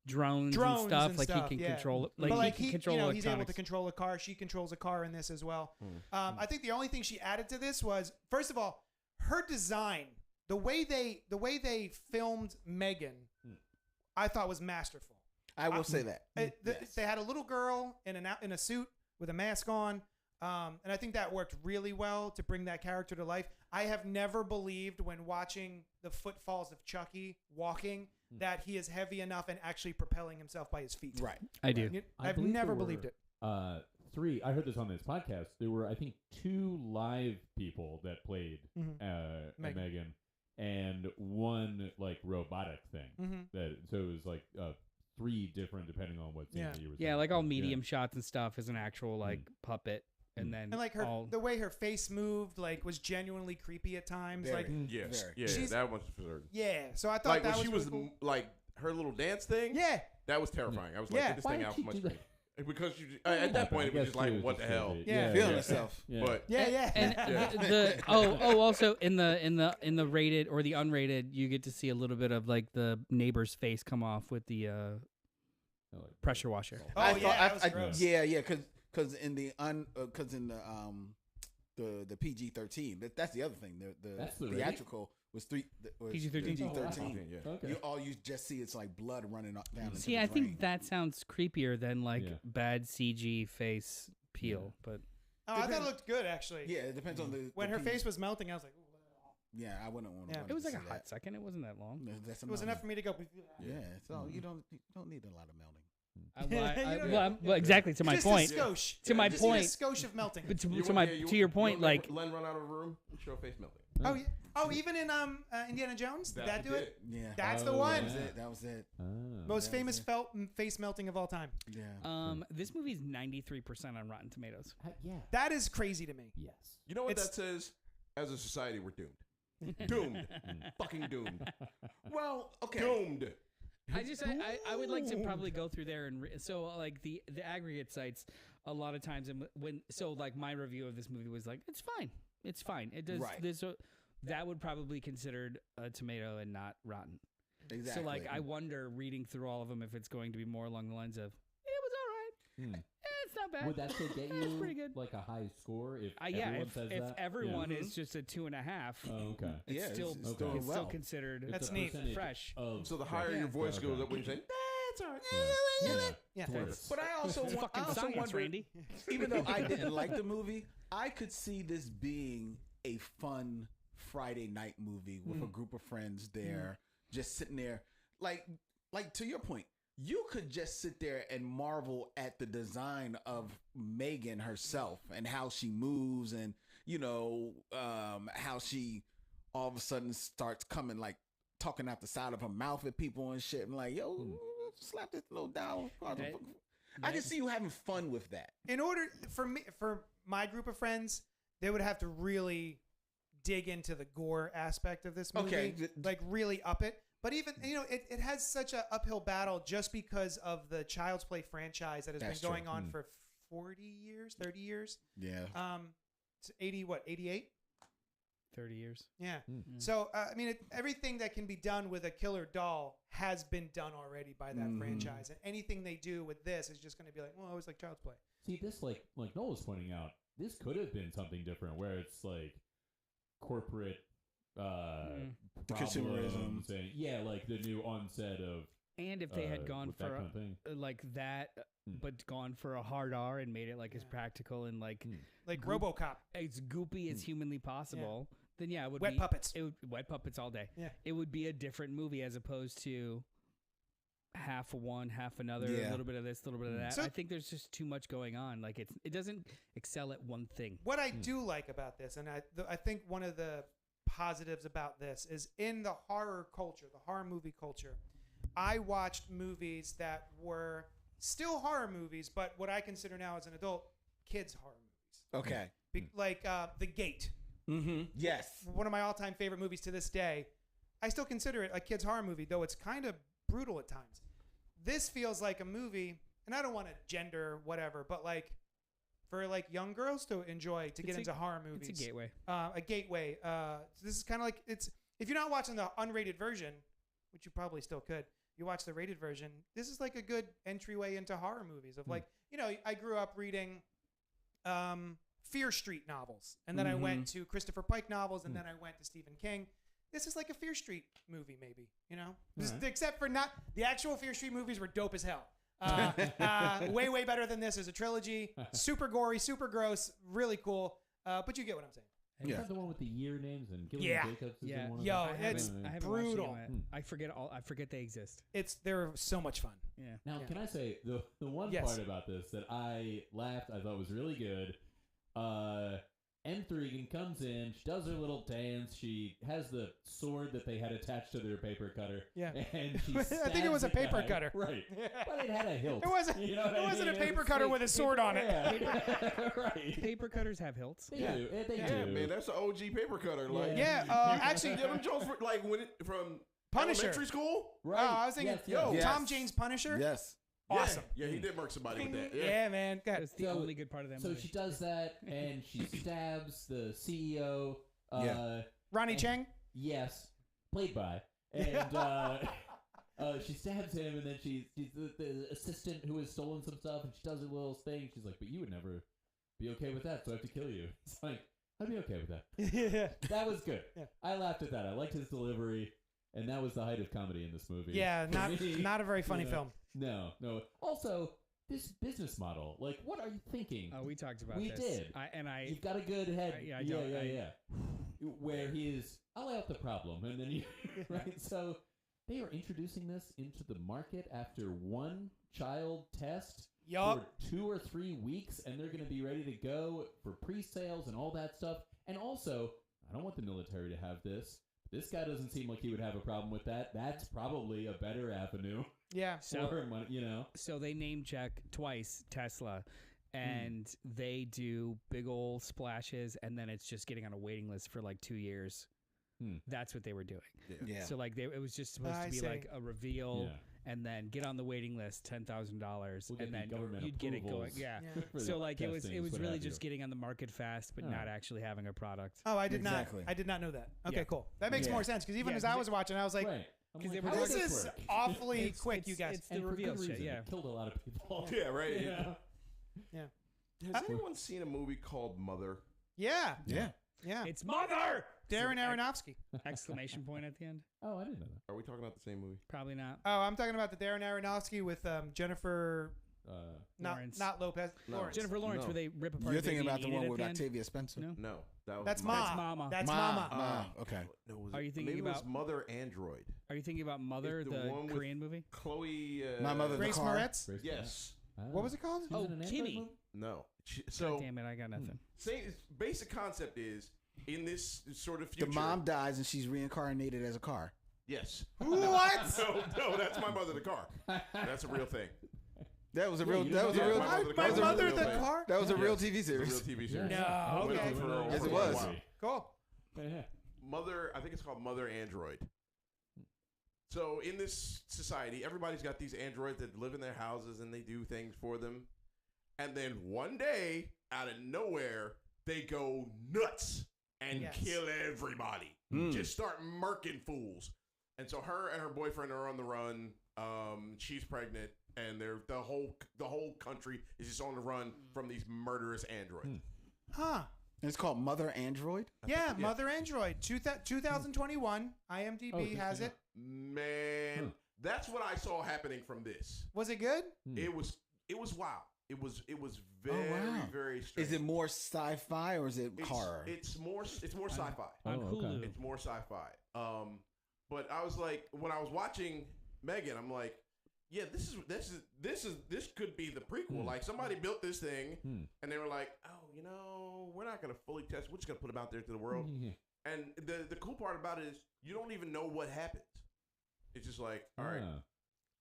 and Drones stuff. and like stuff, he can yeah. control. But Like he can control he's able to electronics. control a car. She controls a car in this as well. I think the only thing she added to this was, first of all, her design. The way they filmed M3GAN, I thought was masterful. I will say that. They had a little girl in a suit with a mask on, and I think that worked really well to bring that character to life. I have never believed when watching the footfalls of Chucky walking that he is heavy enough and actually propelling himself by his feet. Right. I do. I've never believed it. Three. I heard this on this podcast. There were, I think, 2 live people that played M3GAN, and 1 like robotic thing. So it was like 3 different, depending on what scene you were. Yeah, like all medium shots and stuff is an actual like puppet, and then like the way her face moved, like was genuinely creepy at times. Very. Like that one's for certain. yeah. So I thought Like that when she really was cool. like her little dance thing. Yeah. That was terrifying. I was like, Yeah. get this Why thing did out she from my do screen. Because at that point it was just like, what the hell? Feeling herself. Yeah. But Yeah. And also in the rated or the unrated, you get to see a little bit of like the neighbor's face come off with the pressure washer. Oh that was gross. Yeah, because in the the PG-13, that's the other thing. That's the theatrical was PG-13. PG-13. Okay. All you just see it's like blood running up down. See, into I the drain. think that sounds creepier than like bad CG face peel, but I thought it looked good actually. Yeah, it depends on the When her PG. face was melting, I was like, ooh. Yeah, I wouldn't want to. it was like a hot second. It wasn't that long. That's It was enough for me to go. Yeah, so you don't need a lot of melting. Well, exactly to my Just point. A skosh. To my Just point. A skosh of melting. But to your point, like Len run out of the room and show face melting. Oh yeah. Oh, even in Indiana Jones, did that do it? Yeah, That's the one. That was it. Most famous face melting of all time. Yeah. this movie is 93% on Rotten Tomatoes. Yeah. That is crazy to me. Yes. You know what that says? As a society, we're doomed. Doomed. Fucking doomed. Well, okay. Doomed. I would like to probably go through there and so like the aggregate sites a lot of times and like my review of this movie was like it's fine it does this that would probably considered a tomato and not rotten. Exactly. So like I wonder reading through all of them if it's going to be more along the lines of it was all right. It's not bad. Would that still get you pretty good. like a high score if yeah, everyone says if that? everyone is just a 2.5. Oh, okay. It's still doing well. still considered That's neat. fresh. So the higher your voice goes up when you say, that's all right. Yeah. But I also Science, wonder, Randy. even though I didn't like the movie, I could see this being a fun Friday night movie with a group of friends there, just sitting there. Like to your point, you could just sit there and marvel at the design of M3GAN herself and how she moves and, how she all of a sudden starts coming like talking out the side of her mouth at people and shit. And like, yo, slap this little down. I can see you having fun with that. In order for my group of friends, they would have to really dig into the gore aspect of this movie. Okay. Like really up it. But even, it has such an uphill battle just because of the Child's Play franchise that has been going on for 40 years, 30 years. Yeah. It's 88? 30 years. Yeah. So, everything that can be done with a killer doll has been done already by that franchise. And anything they do with this is just going to be like, well, it was like Child's Play. See, this, like Noel was pointing out, this could have been something different where it's like corporate the consumerism. And, like the new onset of. And if they had gone for that kind of thing. like that, but gone for a hard R and made it like as practical and like RoboCop, as goopy as humanly possible, then it would wet be puppets. Wet puppets all day. Yeah, it would be a different movie as opposed to half of one, half another, a little bit of this, a little bit of that. So, I think there's just too much going on. Like it doesn't excel at one thing. What I do like about this, and I think one of the positives about this is in the horror culture, the horror movie culture. I watched movies that were still horror movies, but what I consider now as an adult, kids' horror movies. Okay. Like The Gate. Mm-hmm. Yes. One of my all-time favorite movies to this day. I still consider it a kids' horror movie, though it's kind of brutal at times. This feels like a movie, and I don't want to gender whatever, but like for like young girls to enjoy, to get into horror movies. It's a gateway. A gateway. This is kind of like, it's if you're not watching the unrated version, which you probably still could, you watch the rated version, this is like a good entryway into horror movies of like, I grew up reading Fear Street novels, and then I went to Christopher Pike novels, and then I went to Stephen King. this is like a Fear Street movie, maybe, you know? Right. Except for not the actual Fear Street movies were dope as hell. Way better than this as a trilogy. Super gory, super gross, really cool. But you get what I'm saying. And is that the one with the year names and Gillian Yeah. Jacobs is in one of Yo, them? it's I haven't brutal. watched it yet. I forget they exist. They're so much fun. Yeah. Now, can I say the one Yes. part about this that I laughed, I thought was really good. M3GAN comes in, she does her little dance, she has the sword that they had attached to their paper cutter. Yeah. And she I think it was a stabs the paper guy. cutter. Right. But it had a hilt. It wasn't. You know what It I wasn't a mean? paper It's cutter like with a sword on it. Yeah. Right. Paper cutters have hilts. They Yeah. do. They Yeah, do. man, that's an OG paper cutter. Like, Yeah. Actually, Devin Jones, like when it, from Punisher. elementary school. Right. I was thinking, Yes, yes. Tom Jane's Punisher. Yes. Awesome. Yeah, he did murk somebody with that. Yeah, man. Go ahead. That's the So- only good part of that So movie. she does that, and she stabs the CEO. Ronnie and- Chang. Yes, played by. And she stabs him, and then she's the assistant who has stolen some stuff, and she does a little thing. She's like, "But you would never be okay with that, so I have to kill you." It's like, I'd be okay with that. Yeah. That was good. Yeah. I laughed at that. I liked his delivery, and that was the height of comedy in this movie. Yeah, For me, not a very funny you know. film. No. Also, this business model, like, what are you thinking? Oh, we talked about We this. did. I You've got a good head. I yeah, don't- yeah. Where he is, I'll lay out the problem, and then you, right? So they are introducing this into the market after one child test Yup. for 2 or 3 weeks, and they're going to be ready to go for pre-sales and all that stuff. And also, I don't want the military to have this. This guy doesn't seem like he would have a problem with that. That's probably a better avenue Yeah. for money, you know. So they name check twice Tesla, and they do big old splashes, and then it's just getting on a waiting list for like 2 years. That's what they were doing. Yeah. So like it was just supposed I to be see. like a reveal, Yeah. and then get on the waiting list, $10,000, We'll get and the then government you'd get it going. approvals. Yeah. Yeah. for So the like it was testings, what really have you. just getting on the market fast, but Oh. not actually having a product. Oh, I did Exactly. not. I did not know that. Okay, Yeah. cool. That makes Yeah. more sense because even Yeah, as I 'cause was watching, I was like, Right. I'm 'cause like, they were how does "This this is work? awfully It's- quick, it's- you guys." it's the And for reveal good shit. reason. Yeah. It killed a lot of people. Yeah, right. You know? Has anyone seen a movie called Mother? Yeah, Yeah. yeah. It's Mother! Darren Aronofsky. Exclamation point at the end. Oh, I didn't know that. Are we talking about the same movie? Probably not. Oh, I'm talking about the Darren Aronofsky with Uh, Jennifer, Lawrence. not Lopez. No. Lawrence. Jennifer Lawrence, No. where they rip apart. You're the baby thinking about and the eat one it at with the end? Octavia Spencer. No. No, that was That's Mother. That's Ma. Mama. That's Ma. Mama. Ma. Okay. No, was Are you it- thinking maybe it was about- Mother Android? Are you thinking about Mother, the the one with- Korean movie? Chloe. My Mother, the Grace car. Moretz. Grace Yes. Moretz. What was it called? She was Oh, in an Android Kimmy. movie? No. God So, damn it, I got nothing. basic concept is in this sort of The future. mom dies and she's reincarnated as a car. Yes. What? No, that's My Mother the Car. That's a real thing. That was a Yeah, real. you That was a didn't real. know My, that. my That was a mother, real the thing. car. That was a real Yes. TV It's a real series. TV series. No, Went okay. on for a- Yes, for it a was. while. Cool. Yeah. Mother, I think it's called Mother Android. So in this society, everybody's got these androids that live in their houses and they do things for them. And then one day, out of nowhere, they go nuts and Yes. kill everybody. Just start murking fools. And so her and her boyfriend are on the run. She's pregnant, and the whole country is just on the run from these murderous androids. Huh. And it's called Mother Android. Yeah, Mother Android. 2021. IMDb Oh, has it. Man, that's what I saw happening from this. Was it good? It was wow. It was very wow. very strange. Is it more sci-fi or is it It's- horror? It's more sci-fi. On Oh, okay. Hulu. It's more sci-fi. But I was like, when I was watching Megan, I'm like, yeah, this could be the prequel. Like somebody built this thing, and they were like, oh, we're not gonna fully test. We're just gonna put them out there to the world. And the cool part about it is you don't even know what happens. It's just like, all right.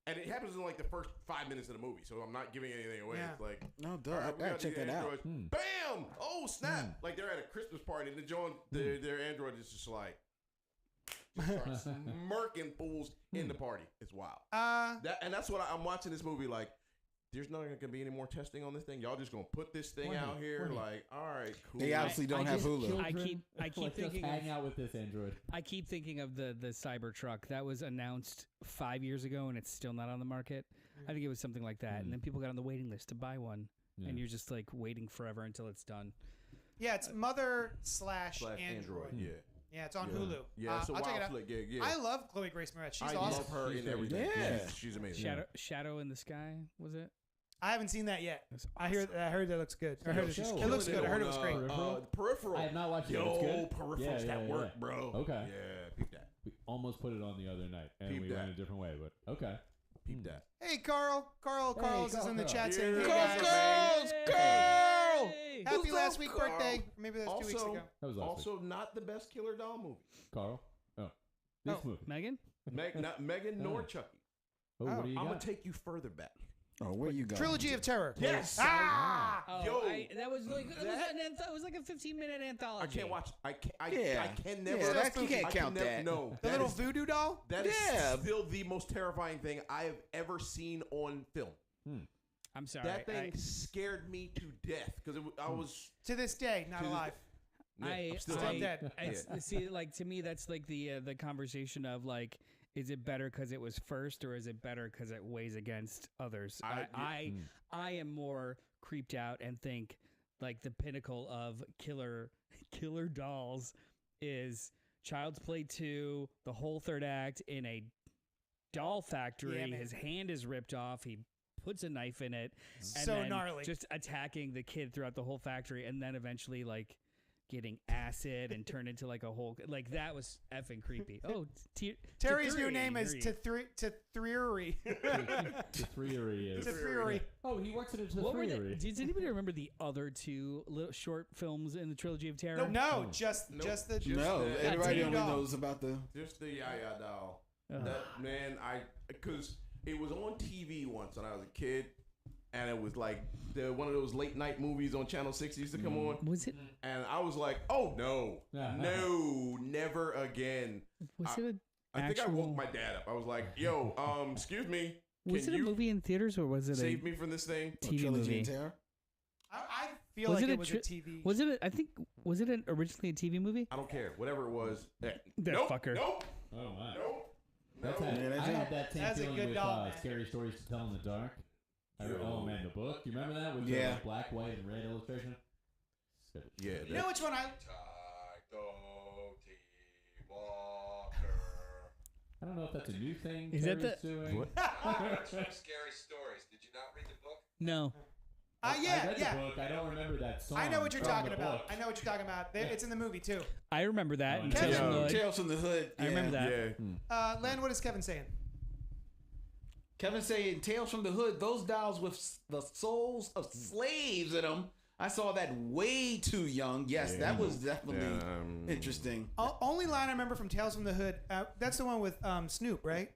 And it happens in like the first 5 minutes of the movie, so I'm not giving anything away. Yeah. It's like, No, duh. all right, I we gotta got check these that out. androids. Bam! Oh snap! Like they're at a Christmas party, and their android is just like starts murking fools in the party. It's wild. That's what I'm watching this movie like. There's not gonna be any more testing on this thing. Y'all just gonna put this thing Right, out here, right. like, all right, cool. They obviously don't have Hulu. I keep like, thinking just of- hang out with this android. I keep thinking of the Cybertruck that was announced 5 years ago and it's still not on the market. I think it was something like that, and then people got on the waiting list to buy one, Yeah. and you're just like waiting forever until it's done. Yeah, it's Mother / Android. Yeah. Yeah, it's on Hulu. Yeah, it's a I'll check it wild out. flick. Yeah. I love Chloe Grace Moretz. She's I awesome. love her She's in everything. Yeah. She's amazing. Shadow in the Sky, was it? I haven't seen that yet. That's I heard that looks good. I heard Show. it looks good. I heard it was great. Peripheral. I have not watched it. Yo, It's good. Peripheral's Yeah, that yeah, work, yeah. bro. Okay. Yeah, peep that. We almost put it on the other night, and Peep we that. went a different way. But okay. Peep that. Hey, Carl. Carl's is in the chat saying, hey, Carl. guys. Carl! Happy Who's last up, week Carl? birthday. Maybe that's 2 weeks ago. That was last week. Also, not the best Killer Doll movie. Carl. Oh, this movie. Megan? Not Megan nor Chucky. Oh, what do you I'm got? gonna take you further back. Oh, where you going? Trilogy of Terror. Yes. Ah! Oh, Yo, that was like it was like a 15-minute anthology. I can't watch. I Yeah. can never. Yeah, you can't I count can never, that. No, The that little is- voodoo doll? That is Yeah. still the most terrifying thing I have ever seen on film. I'm sorry. That thing scared me to death because I was. To this day, not To this- alive. I'm still Still dead. See, like to me, that's like the conversation of like, is it better because it was first, or is it better because it weighs against others? I am more creeped out and think like the pinnacle of killer dolls is Child's Play 2, the whole third act in a doll factory. Yeah, man. His hand is ripped off. He puts a knife in it. And So then gnarly. Just attacking the kid throughout the whole factory, and then eventually like getting acid and turned into like a whole like that was effing creepy. Oh, Terry's new name is Tethreery. Tethreery is. Tethreery. Oh, he works at a What were the, Tethreery. does anybody remember the other two little short films in the Trilogy of Terror? No, just the. No, the- everybody Voodoo only doll. knows about the. Just the Yaya doll. Ugh. That man, because it was on TV once when I was a kid, and it was like one of those late night movies on Channel 6 used to come on, Was it? and I was like, oh no, no, never again. Was it a? I think I actual- woke my dad up. I was like, yo, excuse me, Was can it a you movie in theaters or was it save a me from this thing? TV Trilogy movie? and Terror? I feel Was like it it a was tri- a TV. Was it? Was it originally a TV movie? I don't care, whatever it was. That nope, fucker. Nope, Oh my. nope. That's no. had, Yeah, that's I it. had that same That's a feeling good with doll, man. Scary Stories to Tell in the Dark. Oh man, the book. You remember that with Yeah. the black, white, and red illustration? Yeah, You know which one I? I don't know if that's a new thing. Is that Terry's the- doing. What? Scary Stories. Did you not read the book? No. I Yeah, read yeah. the book. I don't remember that song. I know what you're from talking the about. book. I know what you're talking about. It's in the movie too. I remember that. Oh, in yeah. Tales from the Hood. Tales from the Hood. I remember that. Yeah. Len, what is Kevin saying? Kevin saying Tales from the Hood, those dolls with the souls of slaves in them. I saw that way too young. Yes, Yeah. that was definitely Yeah, interesting. Only line I remember from Tales from the Hood. That's the one with Snoop, right?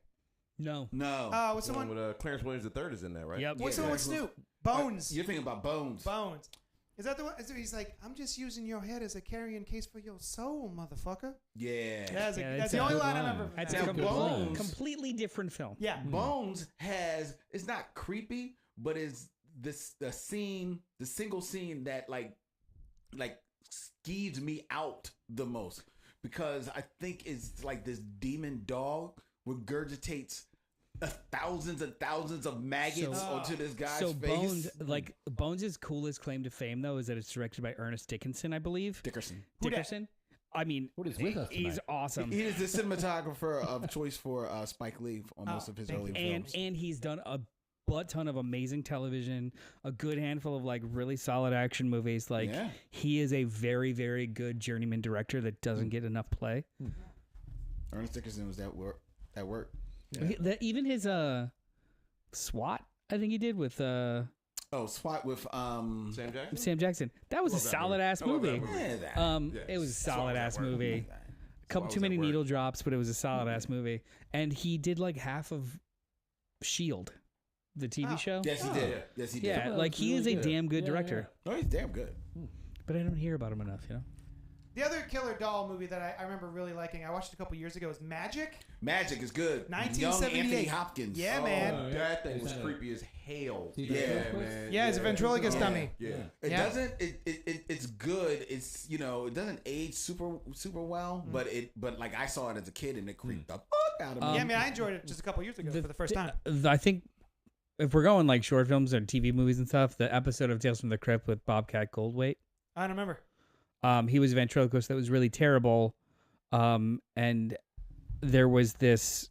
No. No. What's the one? with Clarence Williams III is in there, right? Yep. What's the Yeah, one with yeah. Snoop? Bones. You're thinking about Bones. Bones. Is that the one? He's like, I'm just using your head as a carrying case for your soul, motherfucker. Yeah. That's Yeah, that's it's the a only good line I line. remember. From That's that. a Now, Bones- completely different film. Yeah. Bones has, it's not creepy, but it's the single scene that like skeeves me out the most, because I think it's like this demon dog regurgitates thousands and thousands of maggots So- onto this guy's So face. Bones' coolest claim to fame though is that it's directed by Ernest Dickinson, I believe. Dickerson. Who dat? Dickerson. I mean, What is with us he's tonight? awesome. He is the cinematographer of choice for Spike Lee on most of his thank early you. films. And he's done a butt ton of amazing television, a good handful of like really solid action movies. Like Yeah. he is a very, very good journeyman director that doesn't get enough play. Ernest Dickerson was that work. Even his SWAT, I think he did with SWAT with Sam Jackson. Sam Jackson. That was Love a that solid movie. ass I love that movie. movie. Yeah, that. It was a SWAT solid was ass at work. movie. Couple was too many at work. needle drops, but it was a solid ass movie. And he did like half of Shield, the TV show. Yes, he Oh. did. Yeah. Yes, he did. Yeah, That like was he is really a good. damn good Yeah, director. No, he's damn good. But I don't hear about him enough, you know. The other killer doll movie that I remember really liking, I watched a couple years ago, is Magic. Magic is good. 1978. Young Anthony Hopkins. Yeah, Oh, man. that thing Is was that a- creepy as hell. See, Yeah, ventriloquist? man. Yeah, it's a ventriloquist Yeah. dummy. Yeah. It Yeah. doesn't. It's good. It's it doesn't age super well, but like I saw it as a kid and it creeped the fuck out of me. Yeah, I mean, I enjoyed it just a couple years ago for the first time. I think if we're going like short films or TV movies and stuff, the episode of Tales from the Crypt with Bobcat Goldthwait, I don't remember. he was a ventriloquist that was really terrible. and there was this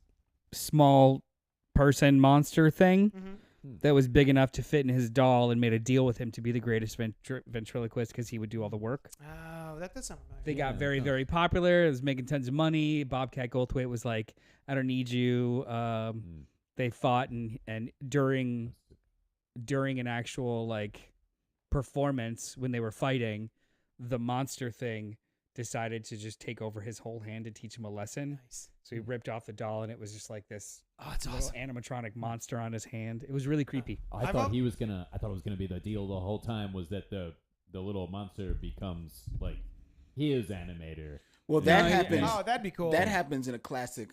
small person monster thing that was big enough to fit in his doll, and made a deal with him to be the greatest ventriloquist because he would do all the work. Oh, that does sound familiar. They got very, very popular. It was making tons of money. Bobcat Goldthwait was like, "I don't need you." They fought, and during an actual like performance when they were fighting, the monster thing decided to just take over his whole hand to teach him a lesson. Nice. So he ripped off the doll, and it was just like this it's little awesome. animatronic monster on his hand. It was really creepy. I thought it was gonna be the deal the whole time, was that the little monster becomes like his animator. Well, that happens. Oh, that'd be cool. That happens in a classic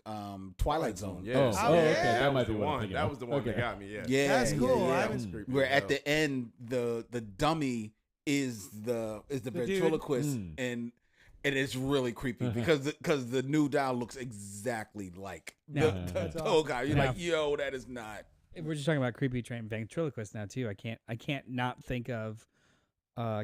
Twilight Zone. Yeah. Oh, yeah. okay. That might was be the what I'm one. thinking That of. was the one Okay. that got me. Yeah. Yeah, That's cool. yeah, I yeah. was creepy Where as at hell. the end, the dummy is the dude. ventriloquist, and it is really creepy because the new doll looks exactly like the old guy. You're like, yo, that is not. We're just talking about creepy train ventriloquist now too. I can't not think of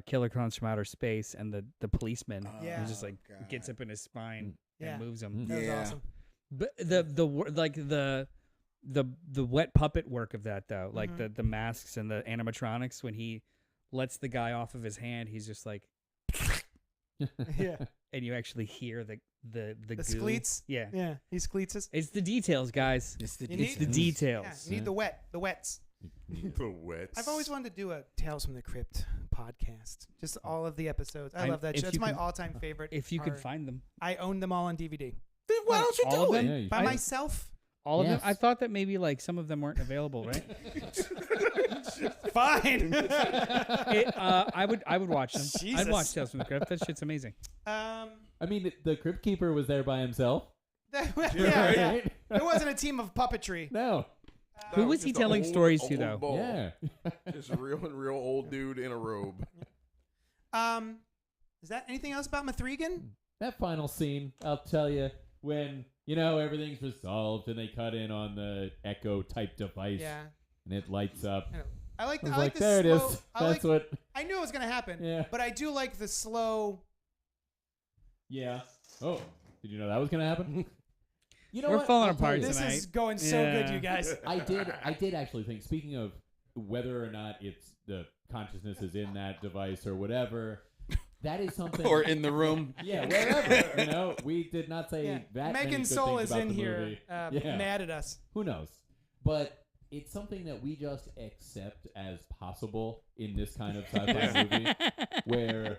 Killer Clowns from Outer Space and the policeman. Yeah. He just like God. gets up in his spine Yeah. and moves him. That was Yeah. awesome. But the wet puppet work of that though, like the masks and the animatronics, when he lets the guy off of his hand, he's just like, Yeah. and you actually hear the The goo. skleets. Yeah. Yeah. He skleets us. It's the details, guys. It's the You need- It's the details. Yeah. You need the wets. The wets. I've always wanted to do a Tales from the Crypt podcast. Just all of the episodes. I love that if show. It's you my can- all-time favorite. If you could horror. find them, I own them all on DVD. Then why don't you all do of it? them? Yeah, you By should. myself? all of them. Yes. I thought that maybe like some of them weren't available, right? Fine. I would watch them. Jesus. I'd watch Tales from the Crypt. That shit's amazing. I mean, the Crypt Keeper was there by himself. yeah. Right? It wasn't a team of puppetry. No. Who was he Just a telling old- stories to old though? ball. Yeah. Just a real old dude in a robe. Is that anything else about M3GAN? That final scene, I'll tell you, when, everything's resolved and they cut in on the Echo type device Yeah. and it lights up. I like I the, was I like like, the there slow, it is. I That's like, what. I knew it was gonna happen. Yeah. But I do like the slow. Yeah. Oh, did you know that was going to happen? You know We're what? falling I'll tell apart you. This tonight. is going so good, Yeah. you guys. I did actually think, speaking of whether or not it's the consciousness is in that device or whatever, that is something. Or in the room. Yeah, wherever. We did not say Yeah. that. many Megan good Soul things is about in the here, movie. mad at us. Who knows? But it's something that we just accept as possible in this kind of sci-fi movie, where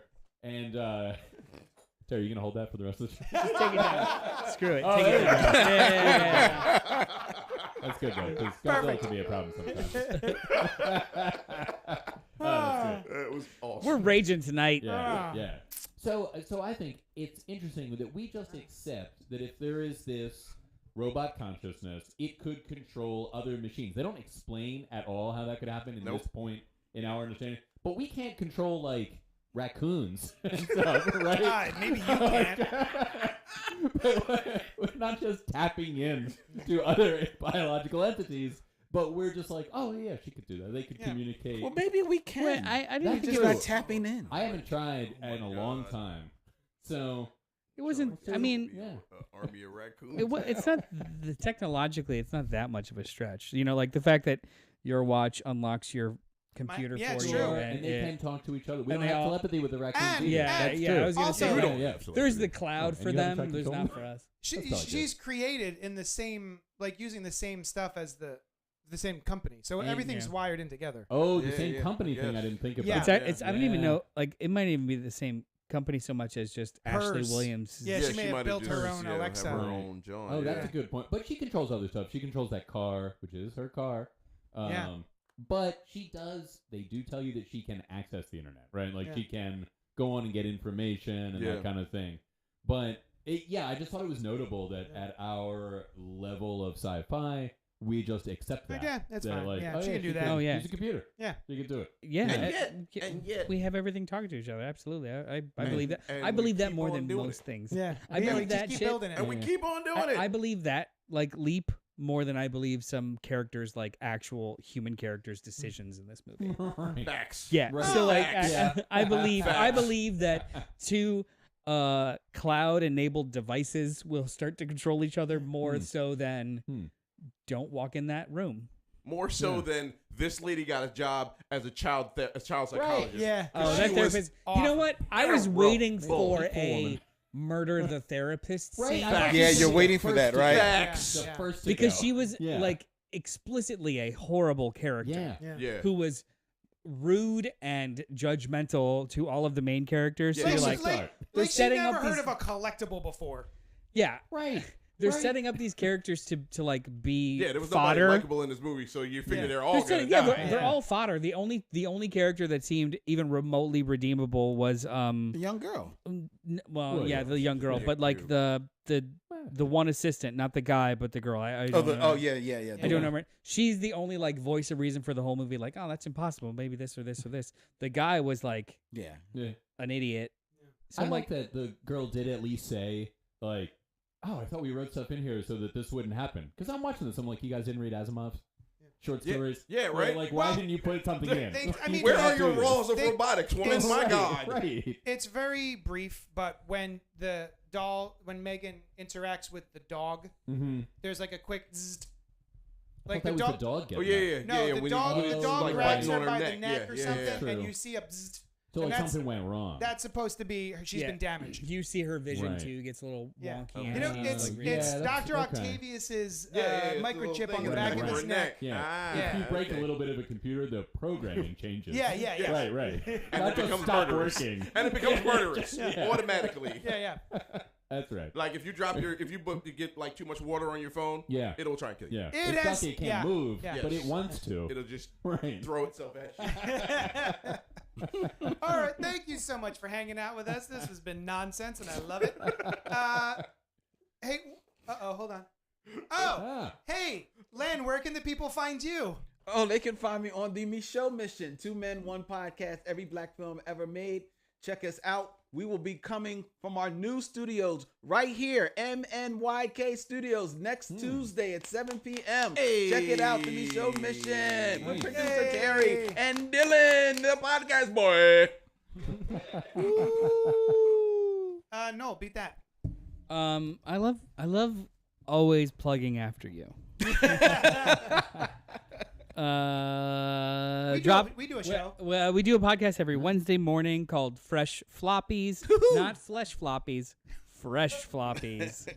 Terry, you gonna hold that for the rest of the show? Just take it down. Screw it. Oh, Take there it you down. go. Yeah. That's good though, because Godzilla can be a problem sometimes. That's good. It was awesome. We're raging tonight. Yeah. So I think it's interesting that we just accept that if there is this robot consciousness, it could control other machines. They don't explain at all how that could happen in this point in our understanding. But we can't control like raccoons and stuff, right? God, maybe you can. We're not just tapping in to other biological entities, but we're just like, oh yeah, she could do that. They could communicate. Well, maybe we can. Wait, I That's didn't true. just not tapping in. I haven't tried in a long God. time, so It wasn't. I mean, yeah. Army of raccoons. it's not technologically. It's not that much of a stretch. Like the fact that your watch unlocks your computer yeah, for it's you, true. And they can talk to each other. We And don't they have all- telepathy with the raccoons. And- either. yeah, That's yeah. true. I was gonna Also, say we no. don't have There's the telepathy. cloud Oh, for and you have them. a There's tracking not phone? for us. That's all She's created in the same, like using the same stuff as the same company. So And- everything's yeah. wired in together. Oh, the Yeah, same yeah, company thing yes. I didn't think about. Yeah. It's I don't even Yeah. know. Like it might even be the same company so much as just Ashley Hers. Williams. Yeah, she may have might built her just, own have Alexa. her Right. own John. Oh, that's yeah. a good point. But she controls other stuff. She controls that car, which is her car. Yeah. But she does. They do tell you that she can access the internet, right? Like Yeah. she can go on and get information and Yeah. that kind of thing. But I just thought it was notable that at our level of sci-fi, we just accept that. Yeah, that's That, fine. like, Yeah, oh, she can do that. Oh, yeah. She's a computer. Yeah. She can do it. Yeah, And yet- we have everything talking to each other. Absolutely, I And- believe that. and I we believe that keep more on than doing most it. things. Yeah, I yeah, believe we just that keep shit. building it. And we keep on doing it. I believe that like leap more than I believe some characters like actual human characters' decisions in this movie. Right. Facts. Yeah. Right. So like Yeah. I believe that to cloud-enabled devices will start to control each other more so than don't walk in that room. More so than this lady got a job as a child psychologist. Yeah. Oh, that therapist. You know what? I was waiting for Bull a woman. murder the therapist Right, scene. I thought Yeah, she you're was waiting the for first that, to right? go. Facts. The first to Because go. she was Yeah. like explicitly a horrible character Yeah. who was rude and judgmental to all of the main characters. So Yeah. you're Like, like, like, they're like she setting never up heard these- of a collectible before. yeah, Right. they're Right. setting up these characters to like be Yeah, there was nobody fodder. likable in this movie, so you figure they're all They're gonna setting- die. they're all fodder. The only character that seemed even remotely redeemable was The young girl. Well, yeah. the young girl, Yeah, but like cute. the one assistant, not the guy, but the girl. I don't know. Yeah. I don't know. She's the only like voice of reason for the whole movie. Like, oh, that's impossible. Maybe this or this or this. The guy was like Yeah. Yeah. an idiot. So I I'm like that the girl did at least say, like, oh, I thought we wrote stuff in here so that this wouldn't happen. Because I'm watching this. I'm like, you guys didn't read Asimov's short Yeah, stories? yeah, Or, right. Like, why Well, didn't you put something in? I mean, Where they- are your do this. roles of They- robotics, woman? it's- My Right, God. Right. It's very brief, but when when Megan interacts with the dog, Mm-hmm. there's like a quick zzz. Like Like the that was dog. the dog Oh getting yeah, up. yeah, No, yeah. the when dog, he, the was, dog like, grabs biting her on her by the neck. neck Yeah, or yeah, something, yeah. and True. you see a bzzzt. So and like that's- something went wrong. That's supposed to be she's Yeah. been damaged. You see her vision Right. too gets a little Yeah. wonky. You and You know, she's, it's like, Yeah, it's that's- Dr. okay. Octavius's it's a microchip little on the thing back right of around his her neck. Yeah. Yeah. If you break okay. a little bit of a computer, the programming changes. Yeah, yeah, yeah. Right, right. And Not it just becomes stop murderous. working. And it becomes murderous Yeah. automatically. Yeah, yeah. That's right. Like if you get like too much water on your phone, Yeah. it'll try and kill you. Yeah. It it's has- stuck, it can't yeah, move, yeah. but it Yes. wants to. It'll just Right. throw itself at you. All right, thank you so much for hanging out with us. This has been nonsense, and I love it. Hey, hold on. Oh, Ah. hey, Len, where can the people find you? Oh, they can find me on the Michaud Mission, 2 Men, 1 podcast, every black film ever made. Check us out. We will be coming from our new studios right here, MNYK Studios, next Tuesday at 7 p.m. Check it out, the Michaud Mission. With Nice. producer Terry and Dylan, the podcast boy. No, beat that. I love always plugging after you. We do a show. Well, we do a podcast every Wednesday morning called Fresh Floppies, not Flesh Floppies, Fresh Floppies.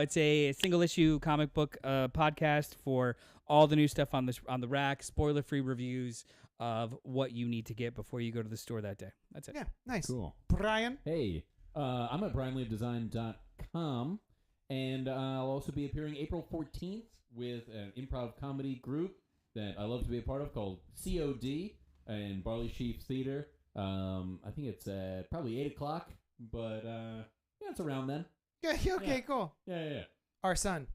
It's a single issue comic book podcast for all the new stuff on the rack, spoiler free reviews of what you need to get before you go to the store that day. That's it. Yeah, nice. Cool. Brian? Hey, I'm at BrianLeeDesign.com, and I'll also be appearing April 14th with an improv comedy group that I love to be a part of called COD in Barley Sheaf Theater. I think it's probably 8 o'clock, but yeah, it's around then. Yeah, okay, Yeah. cool. Yeah. Our son.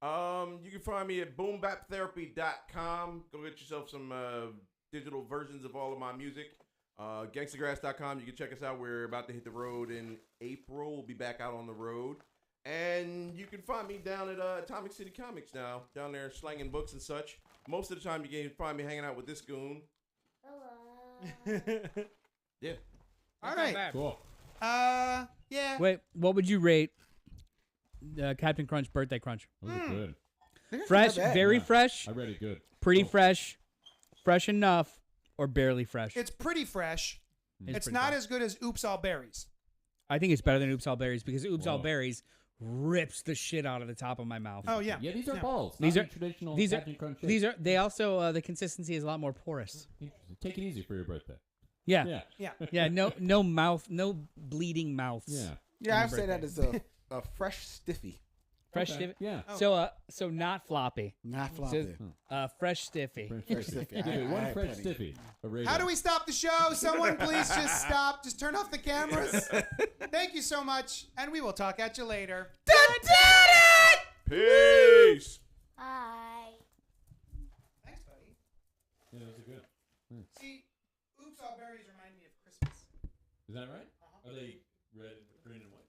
You can find me at boombaptherapy.com. Go get yourself some digital versions of all of my music. Gangstagrass.com. You can check us out. We're about to hit the road in April. We'll be back out on the road. And you can find me down at Atomic City Comics now, down there slanging books and such. Most of the time, you can find me hanging out with this goon. Yeah. All right. Cool. Yeah. Wait, what would you rate Captain Crunch Birthday Crunch? Those are good. Fresh, bad. very Yeah. fresh, I read it good. pretty fresh, fresh enough, or barely fresh? It's pretty fresh. It's pretty not fresh. as good as Oops All Berries. I think it's better than Oops All Berries because Oops All Whoa. Berries rips the shit out of the top of my mouth. Oh, yeah. Yeah, these are Yeah. balls. These not are- the traditional these are Captain Crunch shapes. these are they also the consistency is a lot more porous. Interesting. Take it easy for your birthday. Yeah, Yeah. yeah. No mouth, no bleeding mouths. Yeah. Yeah, On I'd your say that is a fresh stiffy, fresh Okay. stiffy. Yeah. So not floppy. not floppy. Fresh stiffy. Fresh stiffy. Give it one I fresh petty. stiffy. A rating. How do we stop the show? Someone please just stop. Just turn off the cameras. Thank you so much, and we will talk at you later. Peace. Bye. Thanks, buddy. Yeah, those are good. See, Oops All Berries remind me of Christmas. Is that right? Are they red, green, and white?